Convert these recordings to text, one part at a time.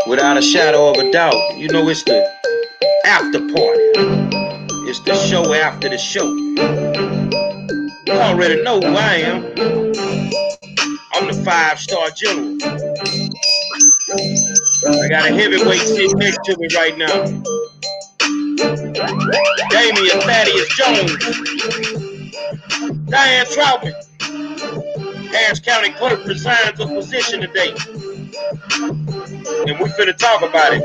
Without a shadow of a doubt, you know it's the after party. It's the show after the show. You already know who I am. I'm the five-star general. I got a heavyweight sitting next to me right now. Damian Thaddeus Jones. Diane Trautman. Harris County Clerk resigns of position today. And we finna talk about it.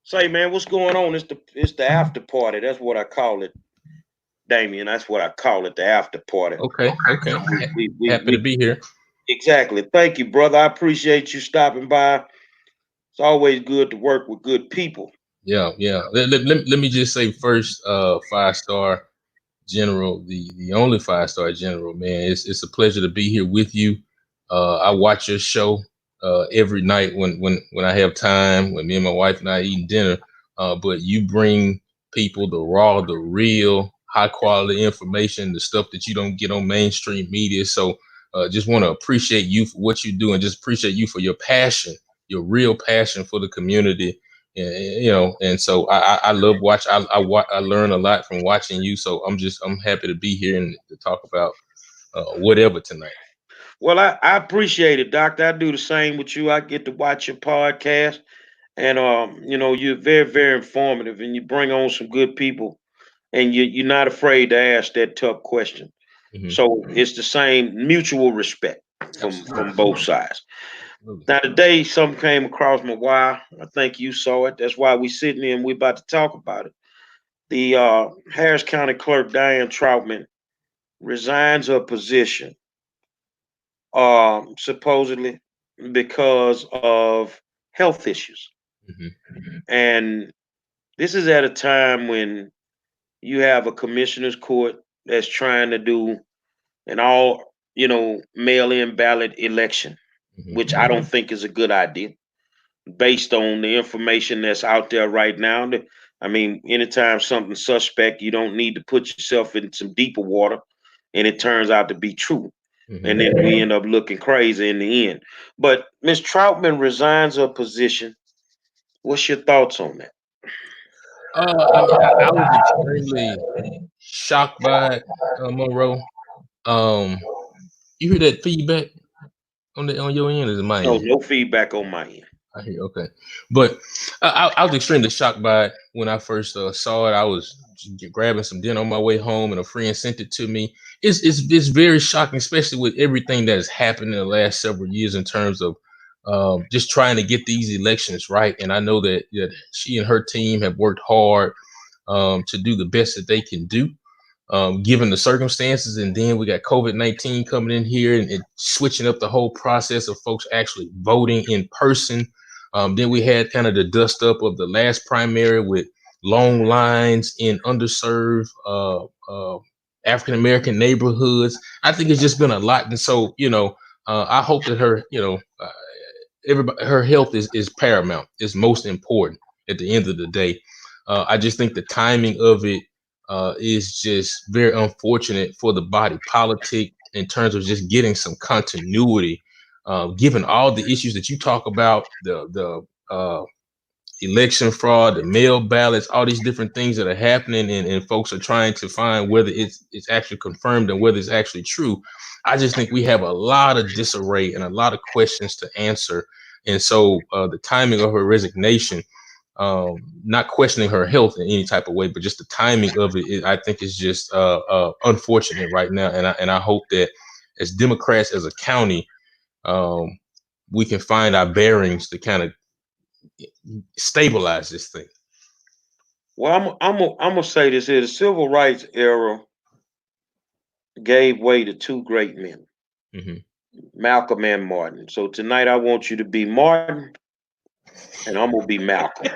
Say, man, what's going on? It's the after party. That's what I call it, Damien. That's what I call it, the after party. Okay. Happy to We be here. exactly. Thank you, brother. I appreciate you stopping by. It's always good to work with good people. Yeah. Let me just say first, 5-star general, the only 5-star general, man. It's a pleasure to be here with you. I watch your show every night when I have time, when me and my wife and I eating dinner. But you bring people the raw, the real, high quality information, the stuff that you don't get on mainstream media. So just want to appreciate you for what you do, and just appreciate you for your passion, your real passion for the community. And so I love watch. I learn a lot from watching you. So I'm happy to be here and to talk about whatever tonight. Well, I appreciate it, Doctor. I do the same with you. I get to watch your podcast, and you're very, very informative, and you bring on some good people, and you're not afraid to ask that tough question. Hmm. So it's the same mutual respect from Absolutely. both sides. Absolutely. Now today, something came across my wire. I think you saw it. That's why we sitting here and we about to talk about it. The Harris County Clerk Diane Trautman resigns her position, supposedly because of health issues. Hmm. And this is at a time when you have a commissioner's court that's trying to do an all, mail-in ballot election, which Hmm. I don't think is a good idea based on the information that's out there right now. I mean, anytime something's suspect, you don't need to put yourself in some deeper water, and it turns out to be true. And Hmm. then we end up looking crazy in the end. But Ms. Troutman resigns her position. What's your thoughts on that? I was extremely shocked by it, Monroe. Um, you hear that feedback on your end? Or is it my No, end? no feedback on my end. I hear, okay, but I was extremely shocked by it when I first saw it. I was grabbing some dinner on my way home, and a friend sent it to me. It's very shocking, especially with everything that has happened in the last several years in terms of just trying to get these elections right. And I know that she and her team have worked hard to do the best that they can do given the circumstances. And then we got COVID-19 coming in here and switching up the whole process of folks actually voting in person. Then we had kind of the dust up of the last primary with long lines in underserved African American neighborhoods. I think it's just been a lot. And so, I hope that everybody, her health is paramount, is most important at the end of the day. I just think the timing of it is just very unfortunate for the body politic in terms of just getting some continuity, given all the issues that you talk about, the election fraud, the mail ballots, all these different things that are happening, and folks are trying to find whether it's actually confirmed and whether it's actually true. I just think we have a lot of disarray and a lot of questions to answer. And so the timing of her resignation, not questioning her health in any type of way, but just the timing of it, I think is just unfortunate right now. And I hope that as Democrats, as a county, um, we can find our bearings to kind of stabilize this thing. Well, I'm gonna say this here: the civil rights era gave way to two great men, Hmm. Malcolm and Martin. So tonight I want you to be Martin, and I'm gonna be Malcolm.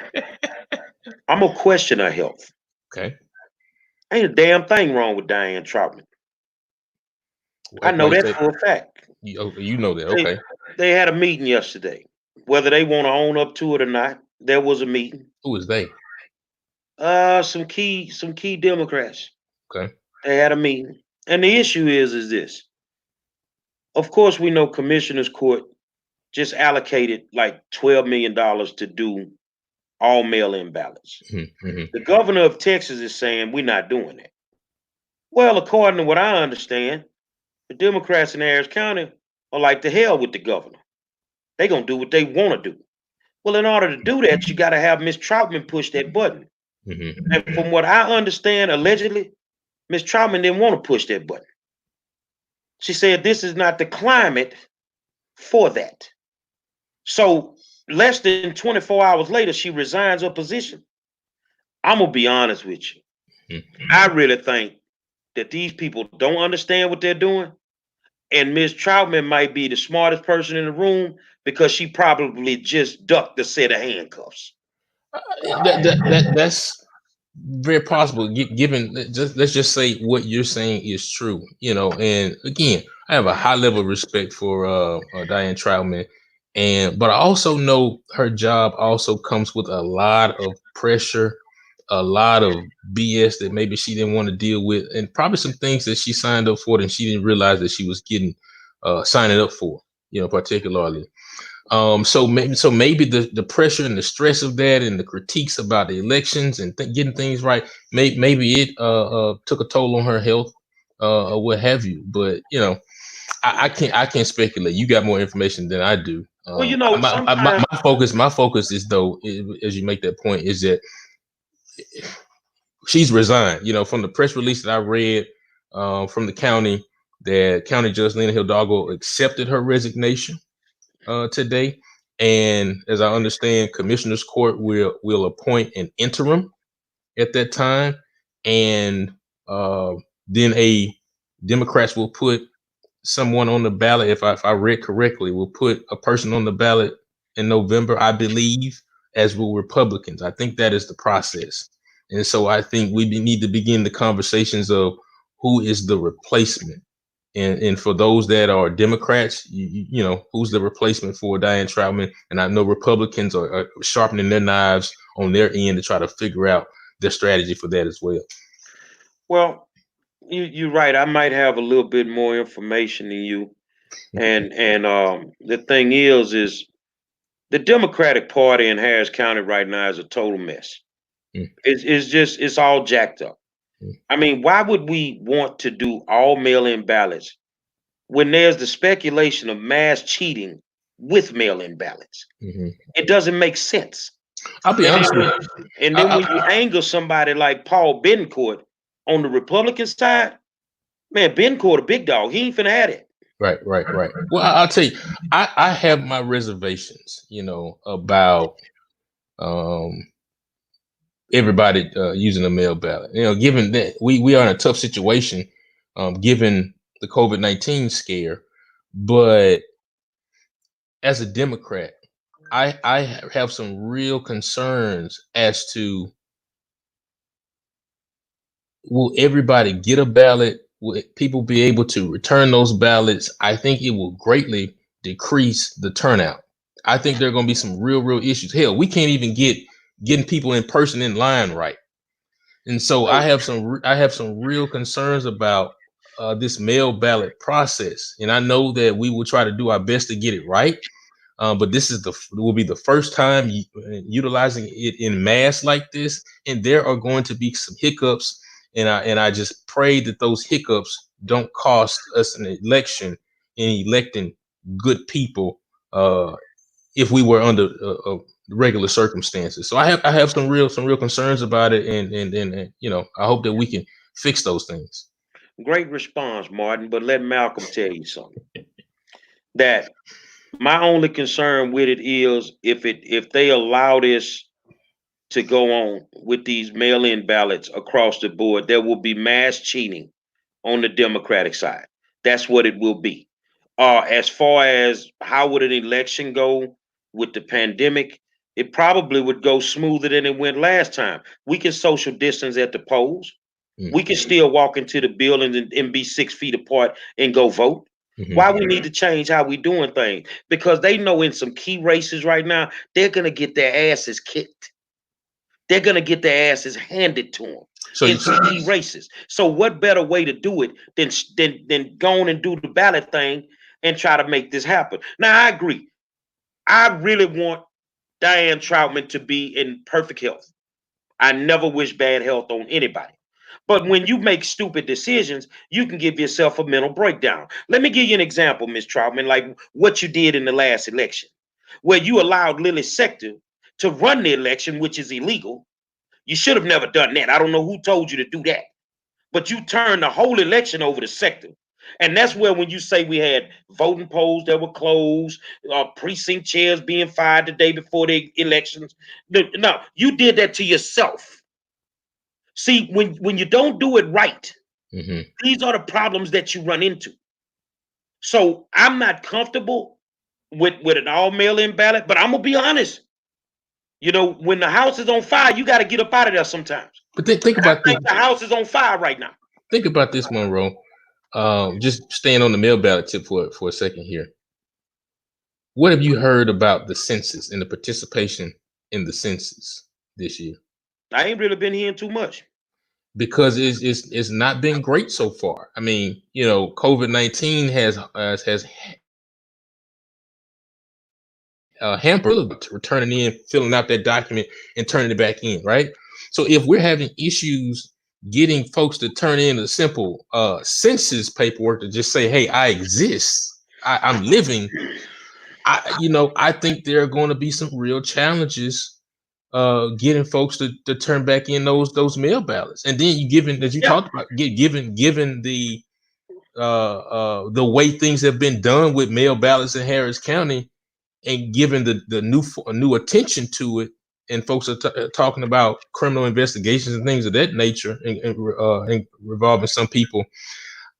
I'm gonna question her health. Okay. Ain't a damn thing wrong with Diane Troutman. I Why know you that say for a fact. you know that? They Okay. they had a meeting yesterday. Whether they want to own up to it or not, there was a meeting. Who is they? Some key Democrats. Okay. They had a meeting. And the issue is this. Of course, we know Commissioner's Court just allocated like $12 million to do all mail-in ballots. Mm-hmm. The governor of Texas is saying we're not doing that. Well, according to what I understand, the Democrats in Harris County are like the hell with the governor. They're gonna do what they want to do. Well, in order to do that, you got to have Miss Troutman push that button. Mm-hmm. And from what I understand, allegedly, Miss Troutman didn't want to push that button. She said this is not the climate for that. So less than 24 hours later, she resigns her position. I'm gonna be honest with you. Mm-hmm. I really think that these people don't understand what they're doing, and Miss Troutman might be the smartest person in the room because she probably just ducked the set of handcuffs. That's very possible. Given just let's just say what you're saying is true, And again, I have a high level of respect for Diane Trautman, but I also know her job also comes with a lot of pressure, a lot of BS that maybe she didn't want to deal with, and probably some things that she signed up for and she didn't realize that she was getting signing up for, particularly. So maybe the pressure and the stress of that and the critiques about the elections and getting things right, maybe it took a toll on her health, or what have you. But I can't speculate. You got more information than I do. Well, you know, sometimes My focus is though, as you make that point, is that she's resigned. From the press release that I read from the county, that County Judge Lena Hidalgo accepted her resignation today. And as I understand, Commissioner's Court will appoint an interim at that time, and uh, then a Democrats will put someone on the ballot. If I read correctly, will put a person on the ballot in November, I believe, as will Republicans. I think that is the process, and so I think we need to begin the conversations of who is the replacement. And for those that are Democrats, who's the replacement for Diane Trautman? And I know Republicans are sharpening their knives on their end to try to figure out their strategy for that as well. well, you're right. I might have a little bit more information than you. And the thing is the Democratic Party in Harris County right now is a total mess. Mm, It's all jacked up. mm, I mean, why would we want to do all mail-in ballots when there's the speculation of mass cheating with mail-in ballots? mhm. It doesn't make sense. I'll be And honest then with when, you. and then I, when you anger somebody like Paul Bencourt on the Republican side, man, Bencourt a big dog. He ain't finna have it. right. Well, I'll tell you, I have my reservations, about um, everybody using a mail ballot. Given that we are in a tough situation, given the COVID-19 scare, but as a Democrat, I have some real concerns as to, will everybody get a ballot? Will people be able to return those ballots? I think it will greatly decrease the turnout. I think there are going to be some real issues. Hell, we can't even getting people in person in line right. And so I So have some real concerns about this mail ballot process. And I know that we will try to do our best to get it right. But this will be the first time utilizing it in mass like this, and there are going to be some hiccups. And I just pray that those hiccups don't cost us an election in electing good people, if we were under regular circumstances. So I have some real concerns about it, and I hope that we can fix those things. great response, Martin. But let Malcolm tell you something. That my only concern with it is if they allow this to go on with these mail-in ballots across the board, there will be mass cheating on the Democratic side. That's what it will be. As far as how would an election go with the pandemic, it probably would go smoother than it went last time. We can social distance at the polls. Mm, We can still walk into the buildings and be 6 feet apart and go vote. mhm. Why we need to change how we doing things? Because they know in some key races right now, they're gonna get their asses kicked. They're gonna get their asses handed to them. So in some key races. So what better way to do it than go on and do the ballot thing and try to make this happen? Now I agree. I really want Diane Trautman to be in perfect health. I never wish bad health on anybody. But when you make stupid decisions, you can give yourself a mental breakdown. Let me give you an example, Ms. Trautman, like what you did in the last election, where you allowed Lily Sector to run the election, which is illegal. You should have never done that. I don't know who told you to do that, but you turned the whole election over to Sector. And that's where when you say we had voting polls that were closed, precinct chairs being fired the day before the elections. No, you did that to yourself. See, when you don't do it right, these are the problems that you run into. So I'm not comfortable with an all mail-in ballot, but I'm gonna be honest. You know, when the house is on fire, you got to get up out of there sometimes. but think And I about this. think the house is on fire right now. Think about this, Monroe. Just staying on the mail ballot tip for a second here. What have you heard about the census and the participation in the census this year? I ain't really been hearing too much. Because it's not been great so far. I mean, you know, COVID-19 has hampered returning in, filling out that document, and turning it back in, right? So if we're having issues getting folks to turn in a simple census paperwork to just say, "Hey, I exist, I'm living," I think there are going to be some real challenges getting folks to turn back in those mail ballots. And then you given, as you Yeah. talked about, given the way things have been done with mail ballots in Harris County, and given the new attention to it, and folks are talking about criminal investigations and things of that nature, and revolving some people.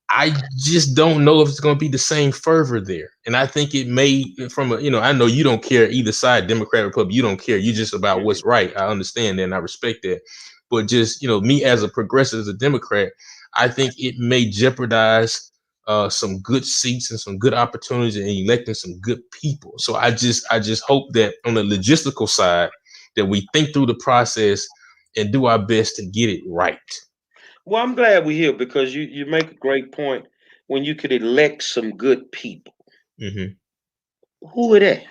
I just don't know if it's going to be the same fervor there. And I think it may, I know you don't care either side, Democrat, Republican, you don't care. You just about what's right. I understand that and I respect that. But just, me as a progressive, as a Democrat, I think it may jeopardize some good seats and some good opportunities in electing some good people. So I just hope that on the logistical side, that we think through the process and do our best to get it right. Well, I'm glad we're here because you make a great point. When you could elect some good people, Mm-hmm. who are they?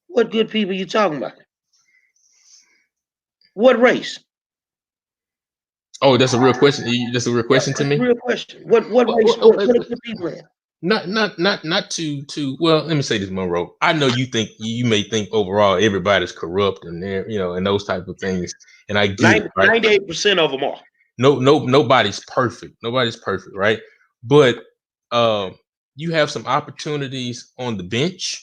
What good people you talking about? What race? Oh, that's a real question. That's a real Yeah, question to that's a me. real question. What Well, race? well, What are good people at? not to well, let me say this, Monroe. I know you may think overall everybody's corrupt and and those type of things, and I get it, right? 98% of them are. Nobody's perfect. Nobody's perfect, right? But um, you have some opportunities on the bench.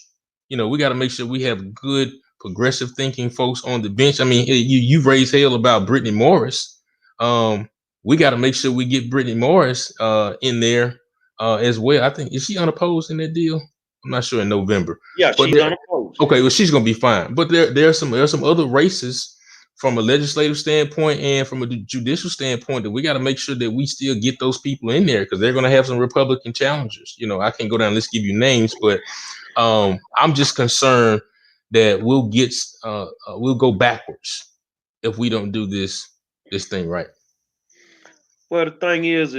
We got to make sure we have good progressive thinking folks on the bench. I mean, you raised hell about Brittany Morris. We got to make sure we get Brittany Morris in there as well. I think, is she unopposed in that deal? I'm not sure in November. Yeah, But she's unopposed. okay, well, she's gonna be fine. But there are some other races from a legislative standpoint and from a judicial standpoint that we got to make sure that we still get those people in there, because they're going to have some Republican challengers. I can't go down, let's give you names, but I'm just concerned that we'll go backwards if we don't do this thing right. Well, the thing is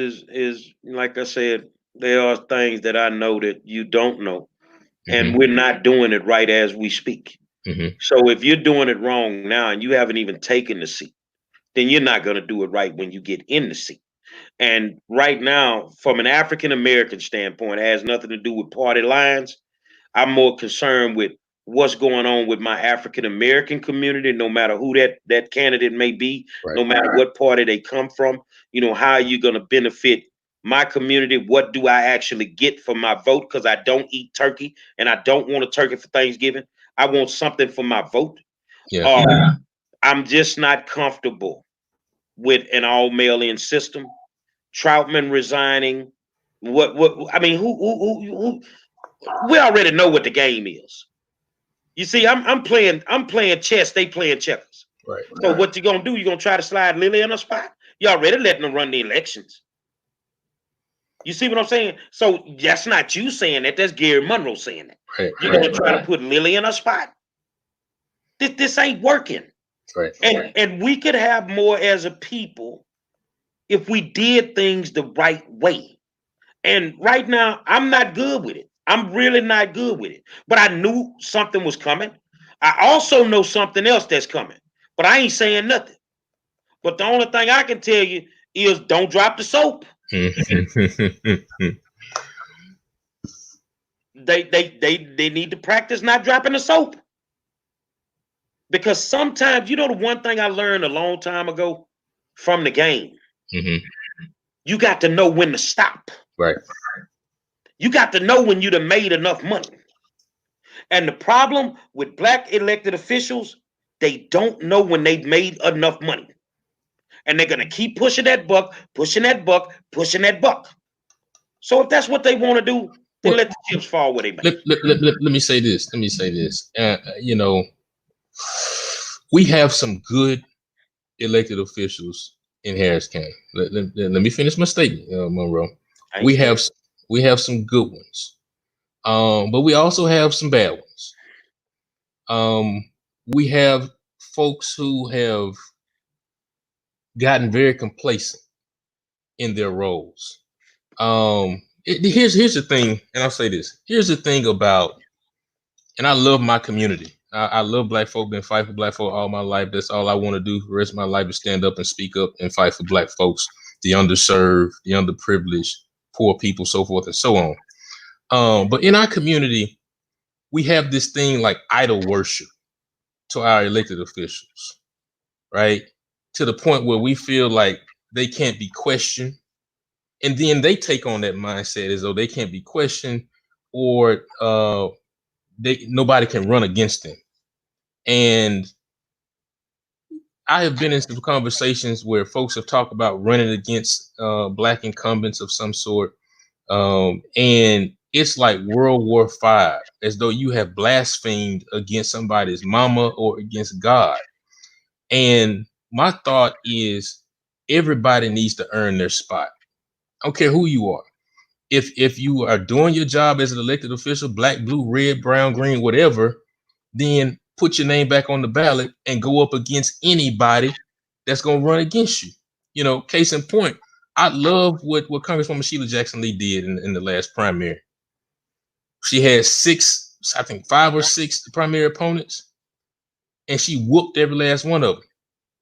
like I said, there are things that I know that you don't know, and Mm-hmm. we're not doing it right as we speak. Mm-hmm. So if you're doing it wrong now and you haven't even taken the seat, then you're not going to do it right when you get in the seat. And right now, from an African American standpoint, it has nothing to do with party lines. I'm more concerned with what's going on with my African American community, no matter who that candidate may be, Right. no matter what party they come from. How are you going to benefit my community? What do I actually get for my vote? Because I don't eat turkey and I don't want a turkey for Thanksgiving. I want something for my vote. Yeah. I'm just not comfortable with an all mail-in system. Troutman resigning. What I mean, who we already know what the game is. You see, I'm playing chess, they playing checkers. Right. So what you gonna do? You gonna try to slide Lily in a spot? You already letting them run the elections. You see what I'm saying? So that's not you saying that, that's Gary Monroe saying that. Right. You're gonna try to put Lily in a spot. This ain't working. Right. And we could have more as a people if we did things the right way. And right now, I'm not good with it. I'm really not good with it. But I knew something was coming. I also know something else that's coming. But I ain't saying nothing. But the only thing I can tell you is don't drop the soap. They need to practice not dropping the soap. Because sometimes, you know, the one thing I learned a long time ago from the game, you got to know when to stop. Right. You got to know when you'd have made enough money. And the problem with black elected officials, they don't know when they've made enough money. And they're going to keep pushing that buck, pushing that buck, pushing that buck. So if that's what they want to do, then Well, let the chips fall where they may. let me say this. Let me say this. You know, we have some good elected officials in Harris County. Let me finish my statement, Monroe. I ain't We scared. have we have some good ones, but we also have some bad ones. We have folks who have gotten very complacent in their roles. Here's the thing, and I'll say this. Here's the thing about, and I love my community. I love black folk. Been fighting for black folk all my life. That's all I want to do for the rest of my life is stand up and speak up and fight for black folks, the underserved, the underprivileged, poor people, so forth and so on. But in our community, we have this thing like idol worship to our elected officials, right? To the point where we feel like they can't be questioned. And then they take on that mindset as though they can't be questioned, or nobody can run against them. And I have been in some conversations where folks have talked about running against black incumbents of some sort. And it's like World War V, as though you have blasphemed against somebody's mama or against God. And my thought is everybody needs to earn their spot. I don't care who you are. If you are doing your job as an elected official, black, blue, red, brown, green, whatever, then put your name back on the ballot and go up against anybody that's going to run against you. You know, case in point, I love what Congresswoman Sheila Jackson Lee did in the last primary. She had six, I think 5 or 6 primary opponents, and she whooped every last one of them.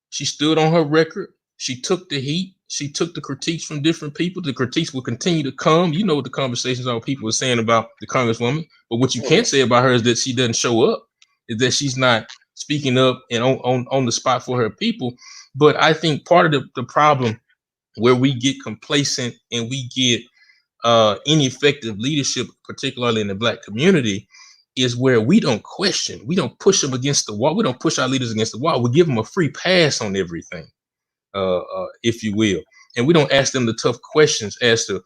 She stood on her record. She took the heat. She took the critiques from different people. The critiques will continue to come. You know what the conversations are people were saying about the Congresswoman. But what you can't say about her is that she doesn't show up, is that she's not speaking up and on the spot for her people. But I think part of the problem where we get complacent and we get ineffective leadership, particularly in the black community, is where we don't question, we don't push them against the wall, we don't push our leaders against the wall, we give them a free pass on everything, if you will, and we don't ask them the tough questions as to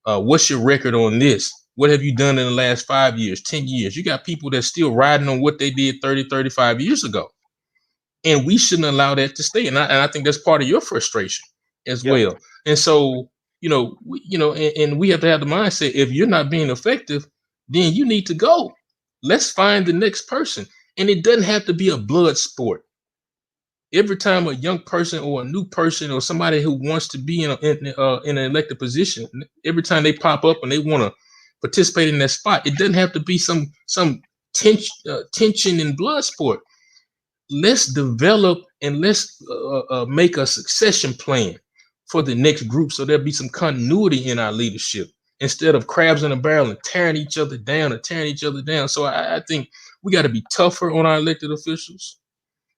what's your record on this, what have you done in the last 5 years, 10 years. You got people that's still riding on what they did 30-35 years ago, and we shouldn't allow that to stay. And I think that's part of your frustration as well. And so, and we have to have the mindset, if you're not being effective, then you need to go. Let's find the next person. And it doesn't have to be a blood sport. Every time a young person or a new person or somebody who wants to be in an elected position, every time they pop up and they want to participate in that spot, it doesn't have to be some tension in blood sport. Let's develop and let's make a succession plan for the next group, so there'll be some continuity in our leadership instead of crabs in a barrel and tearing each other down. So I think we got to be tougher on our elected officials.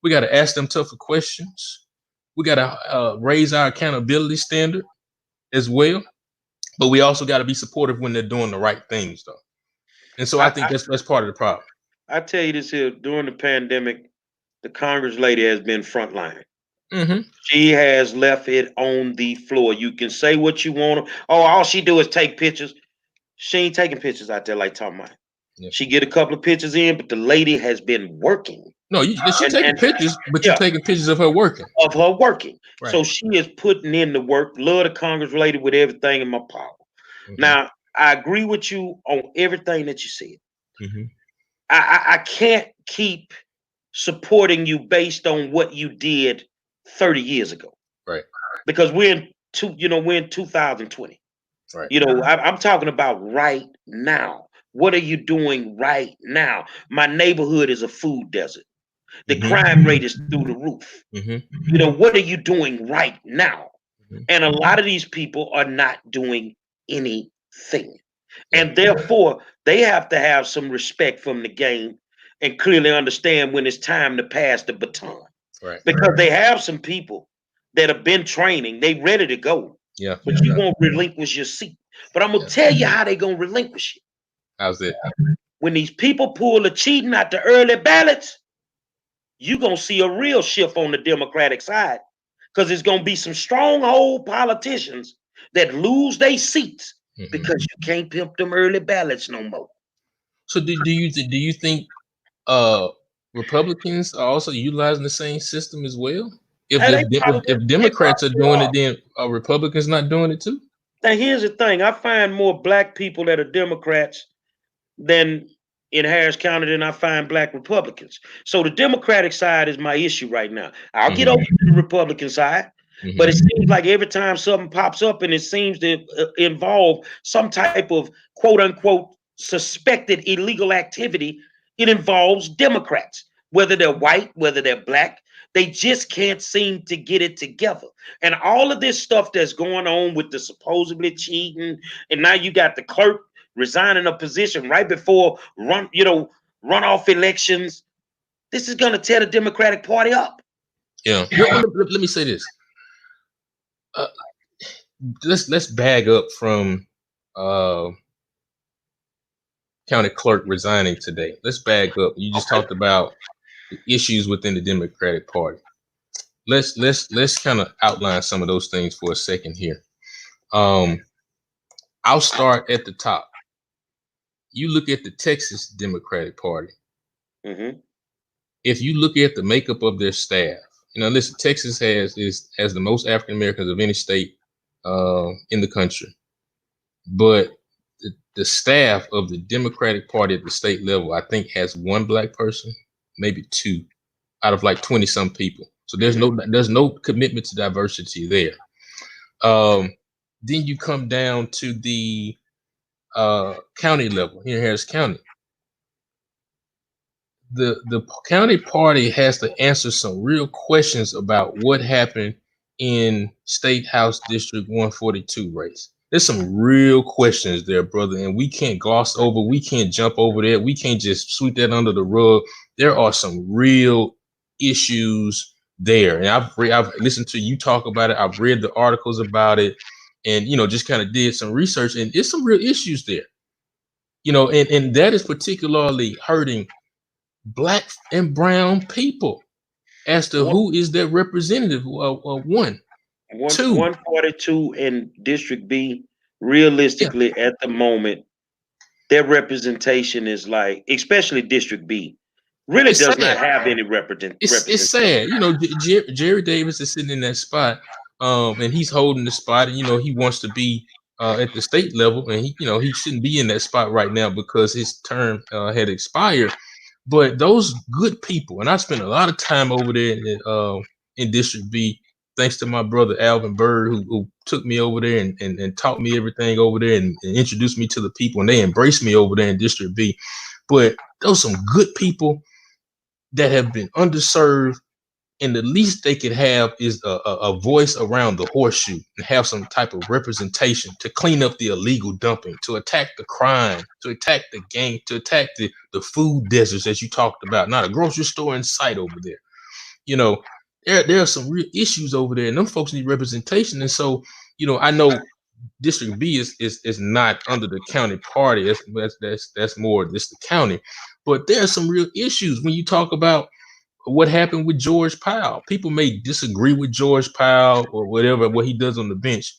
We got to ask them tougher questions. We got to raise our accountability standard as well. But we also got to be supportive when they're doing the right things, though. And so I think that's part of the problem. I tell you this here, during the pandemic, the Congress lady has been frontline. Mm-hmm. She has left it on the floor. You can say what you want. Oh, all she do is take pictures. She ain't taking pictures out there like talking about. Yeah. She get a couple of pictures in, but the lady has been working. No, she's taking pictures, but you're taking pictures of her working. Of her working. Right. So she is putting in the work. Love the Congress lady with everything in my power. Mm-hmm. Now, I agree with you on everything that you said. Mm-hmm. I can't keep supporting you based on what you did 30 years ago. Right. Because we're in 2020. Right. I'm talking about right now. What are you doing right now? My neighborhood is a food desert. The crime rate is through the roof. What are you doing right now? And a lot of these people are not doing anything. Yeah. And therefore, they have to have some respect from the game and clearly understand when it's time to pass the baton. Right. Because they have some people that have been training, they ready to go. Yeah. But you won't relinquish your seat. But I'm gonna tell you how they gonna relinquish it. How's it? When these people pull the cheating out the early ballots, you're gonna see a real shift on the Democratic side. Because there's gonna be some stronghold politicians that lose their seats because you can't pimp them early ballots no more. So do you think Republicans are also utilizing the same system as well? If Democrats are doing it, then are Republicans not doing it too? Now here's the thing: I find more black people that are Democrats than in Harris County than I find black Republicans. So the Democratic side is my issue right now. I'll get over to the Republican side, but it seems like every time something pops up and it seems to involve some type of quote unquote suspected illegal activity, it involves Democrats, whether they're white, whether they're black. They just can't seem to get it together. And all of this stuff that's going on with the supposedly cheating, and now you got the clerk resigning a position right before runoff elections. This is going to tear the Democratic Party up. Yeah. Let me say this. Let's bag up from county clerk resigning today. Let's bag up. You just talked about the issues within the Democratic Party. Let's kind of outline some of those things for a second here. I'll start at the top. You look at the Texas Democratic Party. If you look at the makeup of their staff, listen, Texas has the most African Americans of any state in the country, but the staff of the Democratic Party at the state level, I think, has one black person, maybe two, out of like 20 some people. So there's no commitment to diversity there. Then you come down to the county level here in Harris County. The county party has to answer some real questions about what happened in State House District 142 race. There's some real questions there, brother, and we can't gloss over. We can't jump over there. We can't just sweep that under the rug. There are some real issues there, and I've listened to you talk about it. I've read the articles about it, and just kind of did some research, and there's some real issues there. And that is particularly hurting black and brown people as to who is their representative. One. 142 in District B, realistically, at the moment, their representation is like, especially District B, really does not have any representation. It's sad. Jerry Davis is sitting in that spot, and he's holding the spot, and he wants to be at the state level, and he shouldn't be in that spot right now because his term had expired. But those good people, and I spent a lot of time over there in District B, thanks to my brother Alvin Bird, who took me over there and taught me everything over there and introduced me to the people, and they embraced me over there in District B. But those some good people that have been underserved, and the least they could have is a voice around the horseshoe and have some type of representation to clean up the illegal dumping, to attack the crime, to attack the gang, to attack the food deserts as you talked about. Not a grocery store in sight over there. There are some real issues over there, and them folks need representation. And so, I know District B is not under the county party. That's more just the county. But there are some real issues when you talk about what happened with George Powell. People may disagree with George Powell or whatever, what he does on the bench,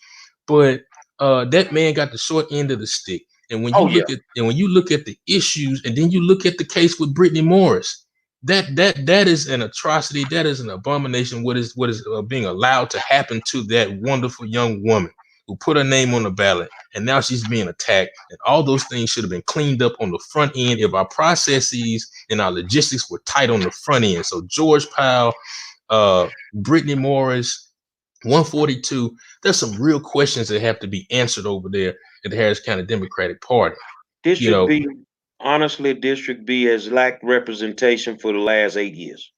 but that man got the short end of the stick. And when you look at the issues, and then you look at the case with Brittany Morris, that is an atrocity. That is an abomination. What is being allowed to happen to that wonderful young woman who put her name on the ballot, and now she's being attacked. And all those things should have been cleaned up on the front end if our processes and our logistics were tight on the front end. So George Powell, Brittany Morris, 142, there's some real questions that have to be answered over there at the Harris County Democratic Party. You District know, B, honestly, District B has lacked representation for the last 8 years.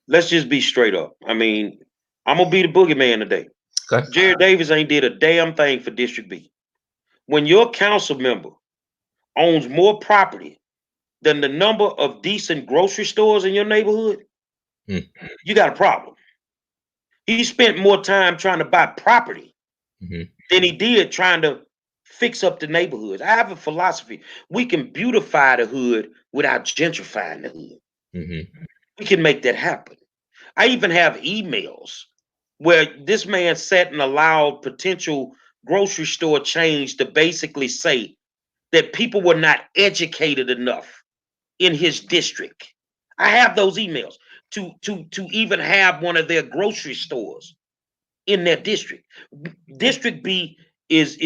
Let's just be straight up. I mean, I'm gonna be the boogeyman today. okay. Jared Davis ain't did a damn thing for District B. When your council member owns more property than the number of decent grocery stores in your neighborhood, Mm. you got a problem. He spent more time trying to buy property than he did trying to fix up the neighborhoods. I have a philosophy. We can beautify the hood without gentrifying the hood. We can make that happen. I even have emails where this man sat and allowed potential grocery store chains to basically say that people were not educated enough in his district. I have those emails to even have one of their grocery stores in their district. District B is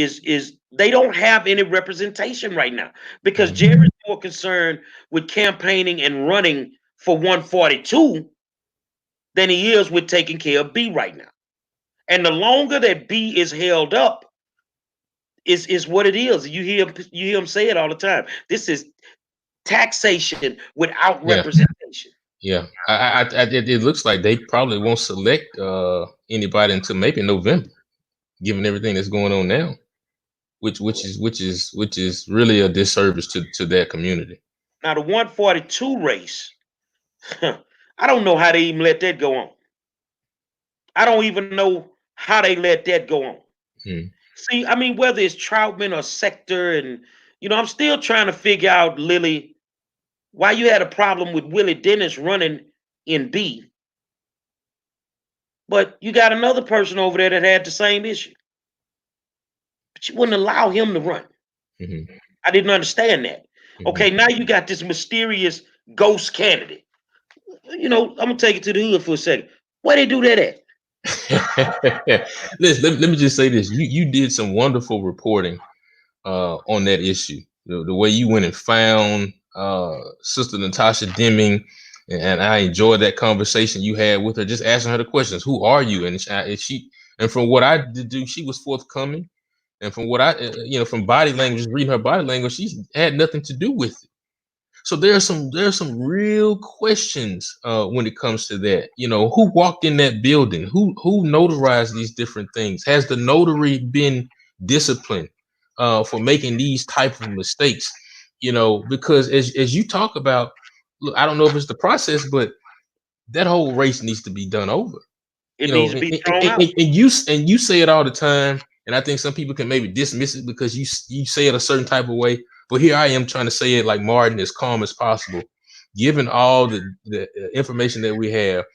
they don't have any representation right now because Jerry's more concerned with campaigning and running for 142 than he is with taking care of B right now. And the longer that B is held up, is what it is. You hear him say it all the time. This is taxation without Yeah. representation. Yeah, it looks like they probably won't select anybody until maybe November, given everything that's going on now, which is really a disservice to that community. Now the 142 race, I don't know how they even let that go on. I don't even know how they let that go on. See, I mean, whether it's Trautman or Sector, and I'm still trying to figure out, Lily, why you had a problem with Willie Dennis running in B, but you got another person over there that had the same issue. But you wouldn't allow him to run. I didn't understand that. Okay, now you got this mysterious ghost candidate. I'm gonna take it to the hood for a second. Where they do that at? Listen, let me just say this: you did some wonderful reporting on that issue. The way you went and found Sister Natasha Deming, and I enjoyed that conversation you had with her, just asking her the questions. Who are you? And she, and from what I did do, she was forthcoming. And from what I, from body language, reading her body language, she had nothing to do with it. So there are some real questions when it comes to that. Who walked in that building? Who notarized these different things? Has the notary been disciplined for making these type of mistakes? Because as you talk about, look, I don't know if it's the process, but that whole race needs to be done over. It needs to be thrown out. And you say it all the time, and I think some people can maybe dismiss it because you say it a certain type of way. But here I am trying to say it like Martin, as calm as possible. Given all the information that we have,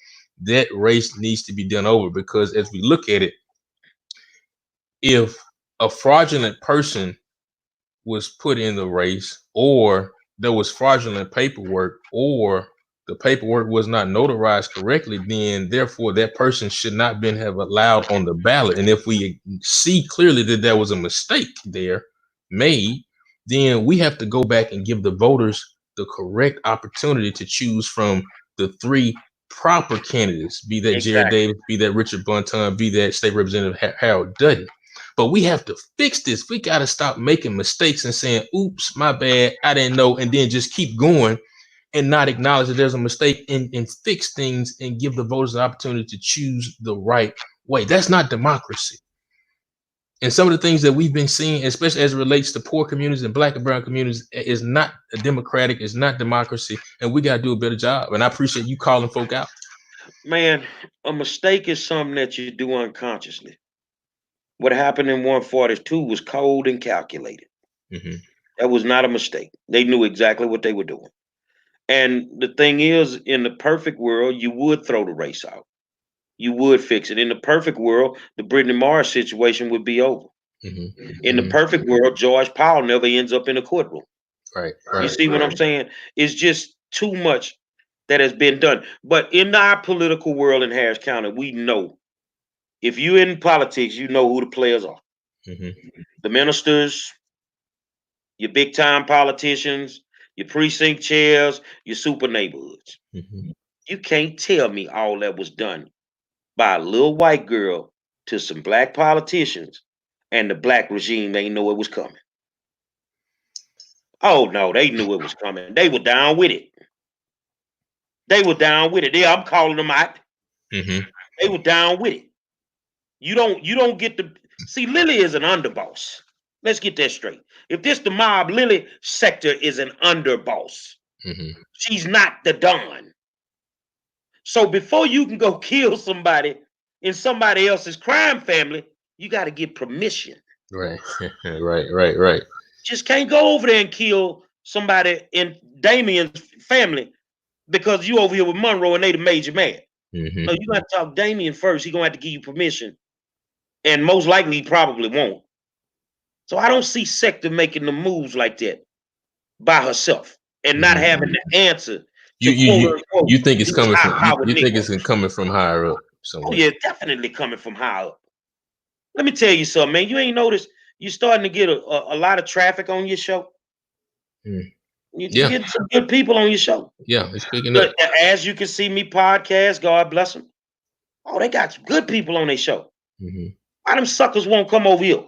that race needs to be done over, because as we look at it, if a fraudulent person was put in the race, or there was fraudulent paperwork, or the paperwork was not notarized correctly, then therefore that person should not been have allowed on the ballot. And if we see clearly that there was a mistake there made, then we have to go back and give the voters the correct opportunity to choose from the three proper candidates, be that Jared Davis, be that Richard Bunton, be that State Representative Harold Dutton. But we have to fix this. We got to stop making mistakes and saying, oops, my bad, I didn't know, and then just keep going and not acknowledge that there's a mistake, and fix things and give the voters the opportunity to choose the right way. That's not democracy. And some of the things that we've been seeing, especially as it relates to poor communities and Black and brown communities, is not democratic, it's not democracy, and we got to do a better job. And I appreciate you calling folk out. Man, a mistake is something that you do unconsciously. What happened in 142 was cold and calculated. That was not a mistake. They knew exactly what they were doing. And the thing is, in the perfect world, you would throw the race out. You would fix it. In the perfect world, the Brittany Morris situation would be over. In the perfect world, George Powell never ends up in a courtroom. Right. You see what I'm saying? It's just too much that has been done. But in our political world in Harris County, we know If you in politics, you know who the players are. Mm-hmm. The ministers, your big time politicians, your precinct chairs, your super neighborhoods. Mm-hmm. You can't tell me all that was done by a little white girl to some black politicians and the black regime ain't know it was coming. Oh no, they knew it was coming. They were down with it. They were down with it. Yeah, I'm calling them out. Mm-hmm. They were down with it. You don't get to see Lily is an underboss. Let's get that straight. If this the mob, Lily Sector is an underboss. Mm-hmm. She's not the Don. So before you can go kill somebody in somebody else's crime family, you got to get permission. Right. Right. Just can't go over there and kill somebody in Damien's family because you over here with Monroe and they the major man. Mm-hmm. No, you got to talk Damien first. He gonna have to give you permission, and most likely he probably won't. So I don't see Sector making the moves like that by herself and not having the answer You to quote unquote you think it's these coming from high-powered you think niggas. it's coming from higher up Oh somewhere? yeah, definitely coming from high up. Let me tell you something, man. You ain't noticed you starting to get a lot of traffic on your show. Mm. You Yeah. get some good people on your show. Yeah, it's picking up. But as you can see me podcast, God bless them. Oh, they got some good people on their show. Mm-hmm. Why them suckers won't come over here?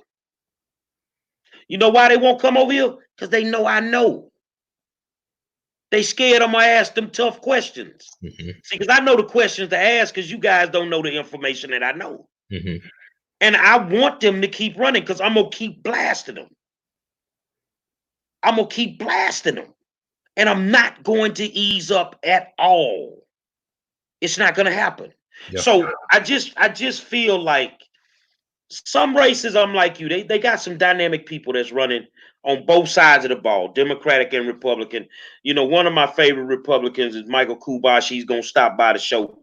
You know why they won't come over here? Because they know I know. They scared I'm gonna ask them tough questions. Mm-hmm. See, because I know the questions to ask because you guys don't know the information that I know. Mm-hmm. And I want them to keep running because I'm gonna keep blasting them. I'm gonna keep blasting them. And I'm not going to ease up at all. It's not gonna happen. Yeah. So I just feel like some races I'm like you. They got some dynamic people that's running on both sides of the ball, Democratic and Republican. You know, one of my favorite Republicans is Michael Kubash. He's gonna stop by the show.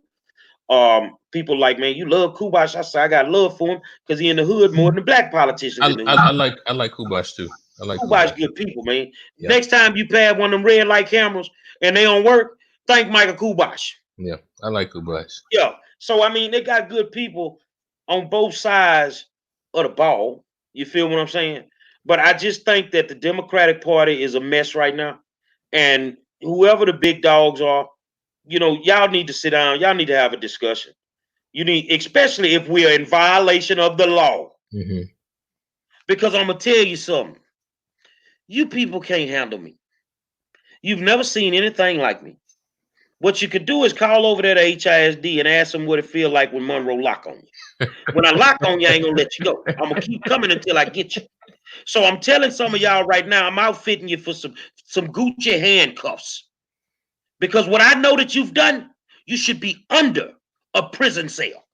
People like, man, you love Kubash. I say I got love for him because he in the hood more than the black politicians in the hood. I like Kubash too. I like Kubash Kubash. good people, man. Yeah. Next time you pay one of them red light cameras and they don't work, thank Michael Kubash. Yeah, I like Kubash. Yeah. So I mean, they got good people on both sides of the ball. You feel what I'm saying? But I just think that the Democratic Party is a mess right now. And whoever the big dogs are, you know, y'all need to sit down. Y'all need to have a discussion. You need, especially if we are in violation of the law. Mm-hmm. Because I'm gonna tell you something. You people can't handle me. You've never seen anything like me. What you could do is call over there to HISD and ask them what it feel like when Monroe lock on you. When I lock on you, I ain't gonna let you go. I'm gonna keep coming until I get you. So I'm telling some of y'all right now, I'm outfitting you for some Gucci handcuffs. Because what I know that you've done, you should be under a prison cell.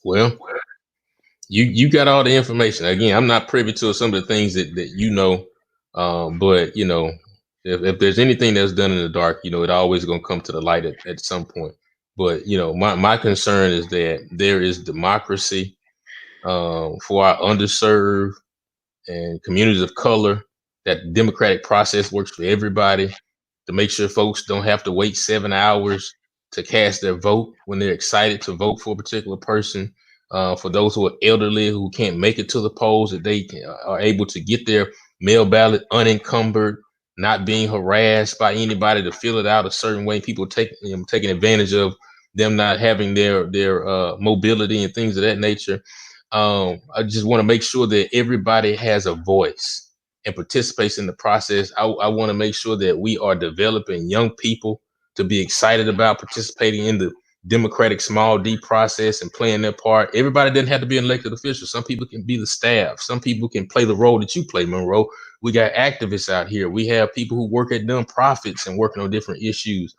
Well, you got all the information. Again, I'm not privy to some of the things that you know, but you know, if there's anything that's done in the dark, you know, it always gonna come to the light at some point. But you know, my concern is that there is democracy for our underserved and communities of color. That democratic process works for everybody to make sure folks don't have to wait 7 hours to cast their vote when they're excited to vote for a particular person. For those who are elderly who can't make it to the polls, that they are able to get their mail ballot unencumbered, not being harassed by anybody to fill it out a certain way. People taking advantage of them not having their mobility and things of that nature. I just want to make sure that everybody has a voice and participates in the process. I want to make sure that we are developing young people to be excited about participating in the democratic small d process and playing their part. Everybody doesn't have to be an elected official. Some people can be the staff. Some people can play the role that you play, Monroe. We got activists out here. We have people who work at nonprofits and working on different issues.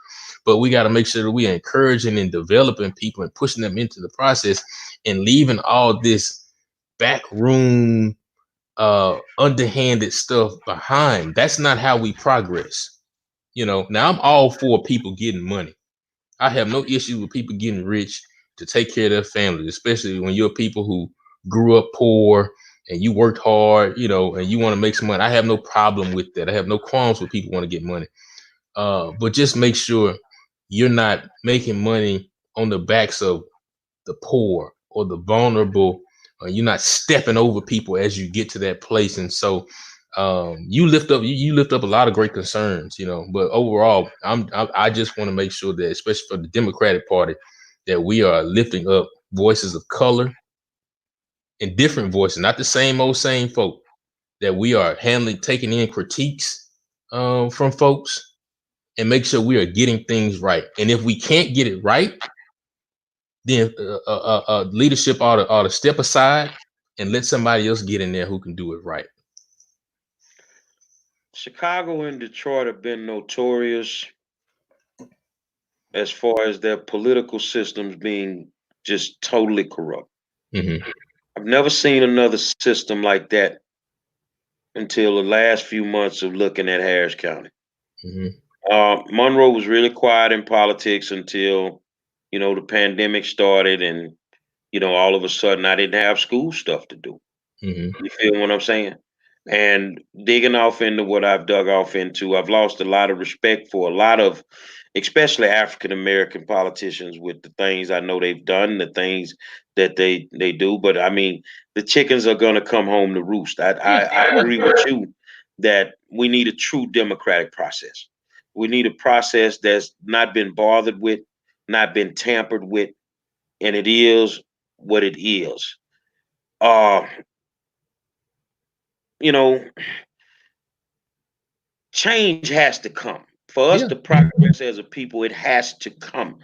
But we got to make sure that we are encouraging and developing people and pushing them into the process and leaving all this backroom underhanded stuff behind. That's not how we progress. You know, now I'm all for people getting money. I have no issue with people getting rich to take care of their families, especially when you're people who grew up poor and you worked hard, you know, and you want to make some money. I have no problem with that. I have no qualms with people want to get money. But just make sure you're not making money on the backs of the poor or the vulnerable. You're not stepping over people as you get to that place. And so you lift up a lot of great concerns, but overall, I just want to make sure that, especially for the Democratic Party, that we are lifting up voices of color and different voices, not the same old same folk, that we are taking in critiques from folks and make sure we are getting things right. And if we can't get it right, then leadership ought to step aside and let somebody else get in there who can do it right. Chicago and Detroit have been notorious as far as their political systems being just totally corrupt. Mm-hmm. I've never seen another system like that until the last few months of looking at Harris County. Mm-hmm. Monroe was really quiet in politics until, the pandemic started, and all of a sudden I didn't have school stuff to do. Mm-hmm. You feel what I'm saying? And digging off into what I've dug off into, I've lost a lot of respect for a lot of, especially African American politicians, with the things I know they've done, the things that they do. But I mean, the chickens are gonna come home to roost. I agree with you that we need a true democratic process. We need a process that's not been bothered with, not been tampered with, and it is what it is. Uh, you know, change has to come. For us Yeah. to progress as a people, it has to come.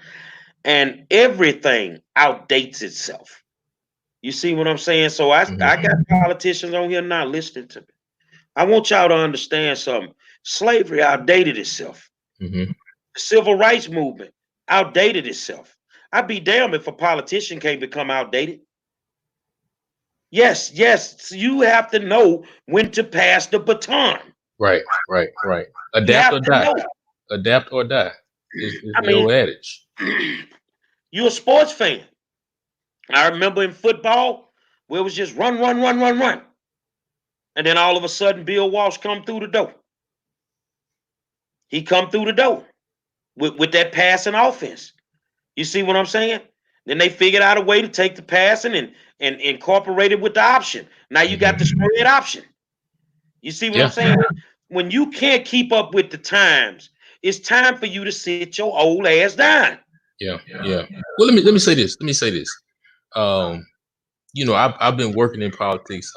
And everything outdates itself. You see what I'm saying? So I Mm-hmm. got politicians on here not listening to me. I want y'all to understand something. Slavery outdated itself. Mm-hmm. The civil rights movement outdated itself. I'd be damned if a politician can't become outdated. Yes, yes, you have to know when to pass the baton. Right. You Adapt have or to die. know. Adapt or die is I the mean, old adage. you're a sports fan. I remember in football where it was just run, run, run, run, run. And then all of a sudden, Bill Walsh come through the door. He come through the door with that passing offense. You see what I'm saying? Then they figured out a way to take the passing and incorporate it with the option. Now you got the Mm-hmm. spread option. You see what I'm Yeah. saying? When you can't keep up with the times, it's time for you to sit your old ass down. Yeah. Well, let me say this. Um, I've been working in politics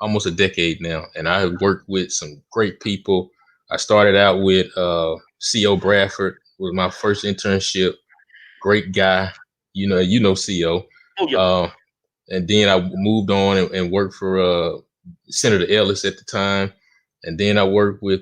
almost a decade now, and I have worked with some great people. I started out with CO Bradford was my first internship. Great guy, CO. Oh yeah. Uh, and then I moved on and worked for Senator Ellis at the time, and then I worked with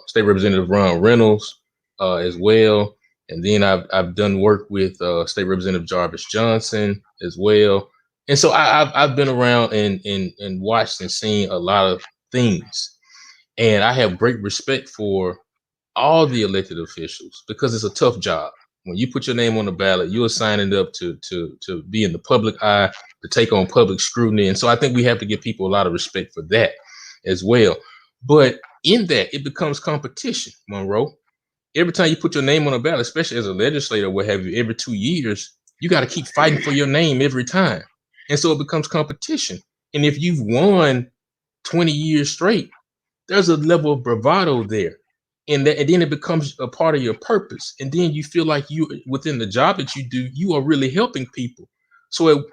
State Representative Ron Reynolds as well, and then I've done work with State Representative Jarvis Johnson as well, and so I've been around and watched and seen a lot of things, and I have great respect for all the elected officials because it's a tough job. When you put your name on the ballot, you're signing up to be in the public eye, to take on public scrutiny. And so I think we have to give people a lot of respect for that as well. But in that, it becomes competition, Monroe. Every time you put your name on a ballot, especially as a legislator, what have you, every 2 years, you got to keep fighting for your name every time. And so it becomes competition. And if you've won 20 years straight, there's a level of bravado there, and then it becomes a part of your purpose, and then you feel like you, within the job that you do, you are really helping people. So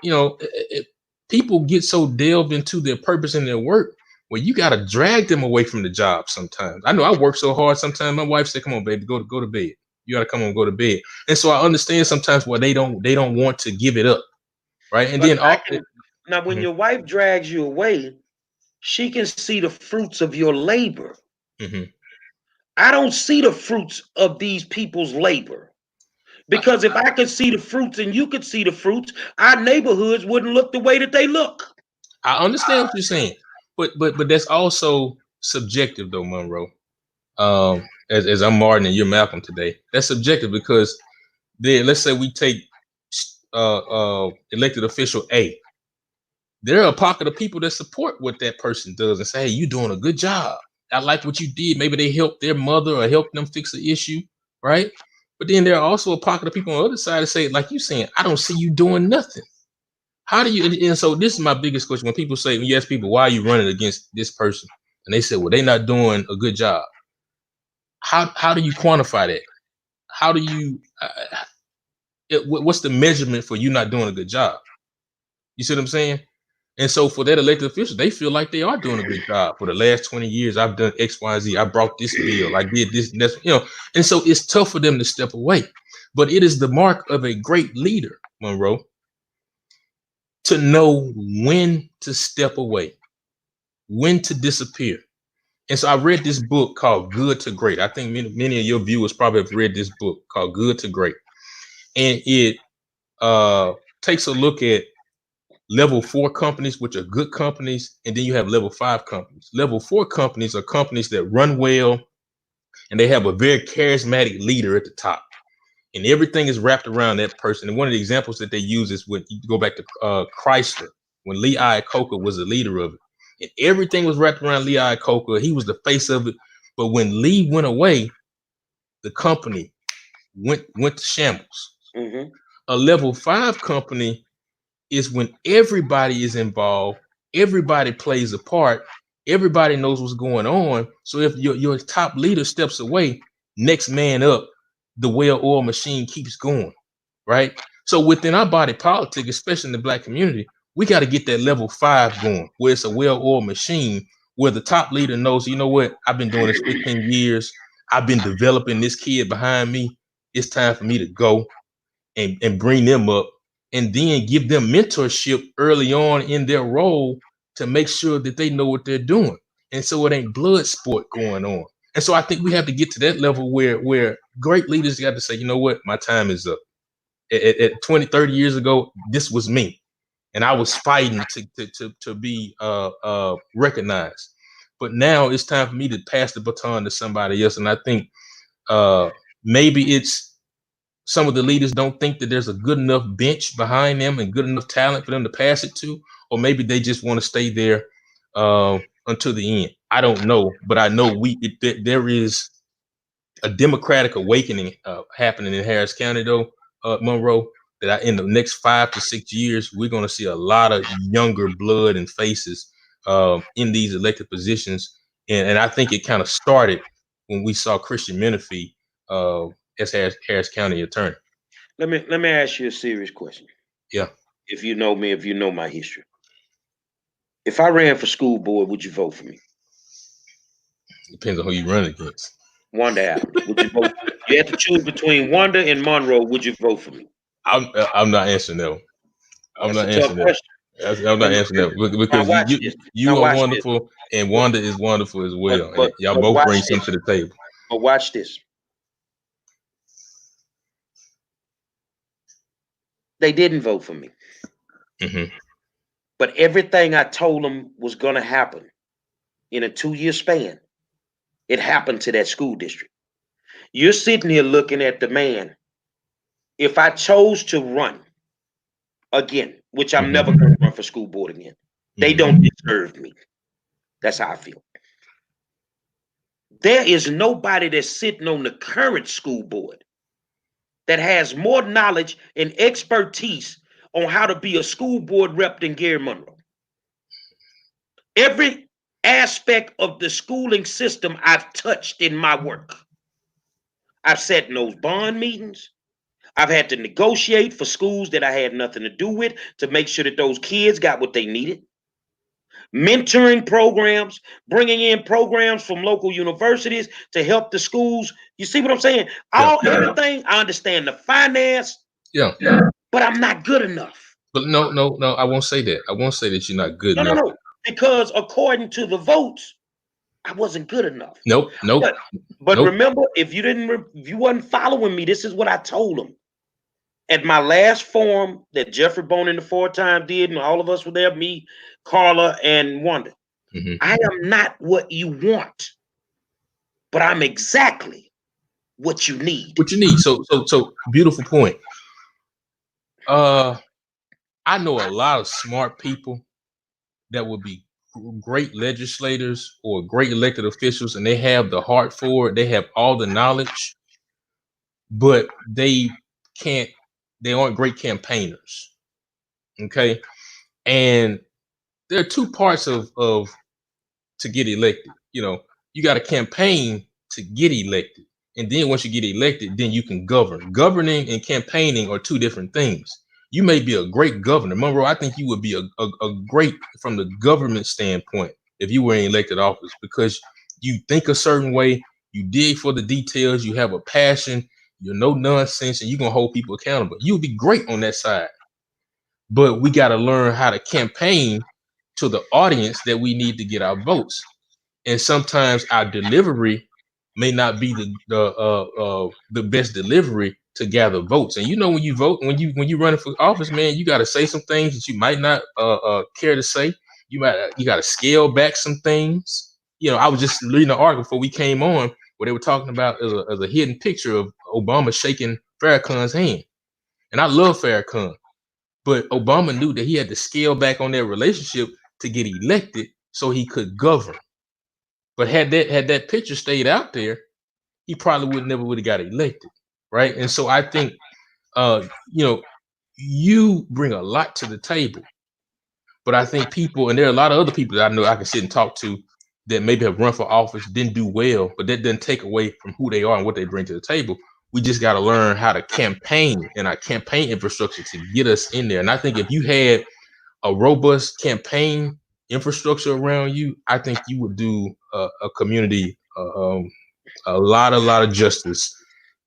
people get so delved into their purpose and their work where you got to drag them away from the job sometimes. I know I work so hard sometimes. My wife said, come on baby, go to bed. You got to come on, go to bed. And so I understand sometimes why they don't want to give it up, right? And But then all now when Mhm, your wife drags you away, she can see the fruits of your labor. mhm. I don't see the fruits of these people's labor. Because if I could see the fruits and you could see the fruits, our neighborhoods wouldn't look the way that they look. I understand what you're saying, but that's also subjective though, Monroe. As I'm Martin and you're Malcolm today, that's subjective because then let's say we take elected official A. There are a pocket of people that support what that person does and say, "Hey, you're doing a good job." I like what you did. Maybe they helped their mother or helped them fix an issue, right? But then there are also a pocket of people on the other side that say, like you saying, I don't see you doing nothing. How do you? And so this is my biggest question. When people say, when you ask people, why are you running against this person? And they say, well, they're not doing a good job. How do you quantify that? How do you? What's the measurement for you not doing a good job? You see what I'm saying? And so for that elected official, they feel like they are doing a good job. For the last 20 years, I've done X, Y, Z. I brought this bill. I did this, that's, and so it's tough for them to step away. But it is the mark of a great leader, Monroe, to know when to step away, when to disappear. And so I read this book called Good to Great. I think many of your viewers probably have read this book called Good to Great. And it takes a look at level 4 companies, which are good companies, and then you have level 5 companies. Level 4 companies are companies that run well, and they have a very charismatic leader at the top, and everything is wrapped around that person. And one of the examples that they use is when you go back to Chrysler, when Lee Iacocca was the leader of it, and everything was wrapped around Lee Iacocca. He was the face of it, but when Lee went away, the company went to shambles. Mm-hmm. A level 5 company is when everybody is involved, everybody plays a part, everybody knows what's going on. So if your top leader steps away, next man up, the well-oiled machine keeps going, right? So within our body politic, especially in the Black community, we got to get that level 5 going, where it's a well-oiled machine, where the top leader knows, you know what, I've been doing this 15 years, I've been developing this kid behind me, it's time for me to go and bring them up, and then give them mentorship early on in their role to make sure that they know what they're doing. And so it ain't blood sport going on. And so I think we have to get to that level where great leaders got to say, you know what, my time is up. At 20, 30 years ago, this was me. And I was fighting to be recognized. But now it's time for me to pass the baton to somebody else. And I think maybe it's some of the leaders don't think that there's a good enough bench behind them and good enough talent for them to pass it to, or maybe they just want to stay there until the end. I don't know, but I know there is a democratic awakening happening in Harris County, though, Monroe, that in the next 5 to 6 years, we're going to see a lot of younger blood and faces in these elected positions. And I think it kind of started when we saw Christian Menifee as Harris County attorney. Let me ask you a serious question. Yeah. If you know me, if you know my history. If I ran for school board, would you vote for me? Depends on who you run against. Wanda Adams. Would you vote? You had to choose between Wanda and Monroe. Would you vote for me? I'm not answering that one. I'm not answering that. I'm not answering that because you are wonderful and Wanda is wonderful as well. But y'all both bring something to the table. But watch this. They didn't vote for me. Mm-hmm. But everything I told them was going to happen in a 2-year span, it happened to that school district. You're sitting here looking at the man. If I chose to run again, which I'm never going to run for school board again, they don't deserve me. That's how I feel. There is nobody that's sitting on the current school board that has more knowledge and expertise on how to be a school board rep than Gary Monroe. Every aspect of the schooling system I've touched in my work. I've sat in those bond meetings. I've had to negotiate for schools that I had nothing to do with to make sure that those kids got what they needed. Mentoring programs, bringing in programs from local universities to help the schools. You see what I'm saying? Everything. I understand the finance. Yeah. But I'm not good enough. But no. I won't say that. I won't say that you're not good enough. No. Because according to the votes, I wasn't good enough. Nope. But remember, if you wasn't following me, this is what I told them. At my last forum that Jeffrey Bonin the 4-time did, and all of us were there, me, Carla, and Wanda. Mm-hmm. I am not what you want, but I'm exactly what you need. So beautiful point. I know a lot of smart people that would be great legislators or great elected officials, and they have the heart for it. They have all the knowledge, but can't. They aren't great campaigners. Okay, and there are two parts of to get elected. You got to campaign to get elected. And then once you get elected, then you can govern. Governing and campaigning are two different things. You may be a great governor. Monroe, I think you would be a great from the government standpoint if you were in elected office, because you think a certain way, you dig for the details, you have a passion, you're no nonsense, and you're going to hold people accountable. You would be great on that side. But we got to learn how to campaign to the audience that we need to get our votes. And sometimes our delivery may not be the best delivery to gather votes. And when you vote, when you running for office, man, you got to say some things that you might not care to say. You got to scale back some things. I was just reading an article before we came on where they were talking about as a hidden picture of Obama shaking Farrakhan's hand. And I love Farrakhan, but Obama knew that he had to scale back on their relationship to get elected so he could govern. But had that picture stayed out there, he probably would have got elected, right? And so I think, you bring a lot to the table, but I think people, and there are a lot of other people that I know I can sit and talk to that maybe have run for office, didn't do well, but that doesn't take away from who they are and what they bring to the table. We just got to learn how to campaign and our campaign infrastructure to get us in there. And I think if you had a robust campaign infrastructure around you, I think you would do a community a lot of justice,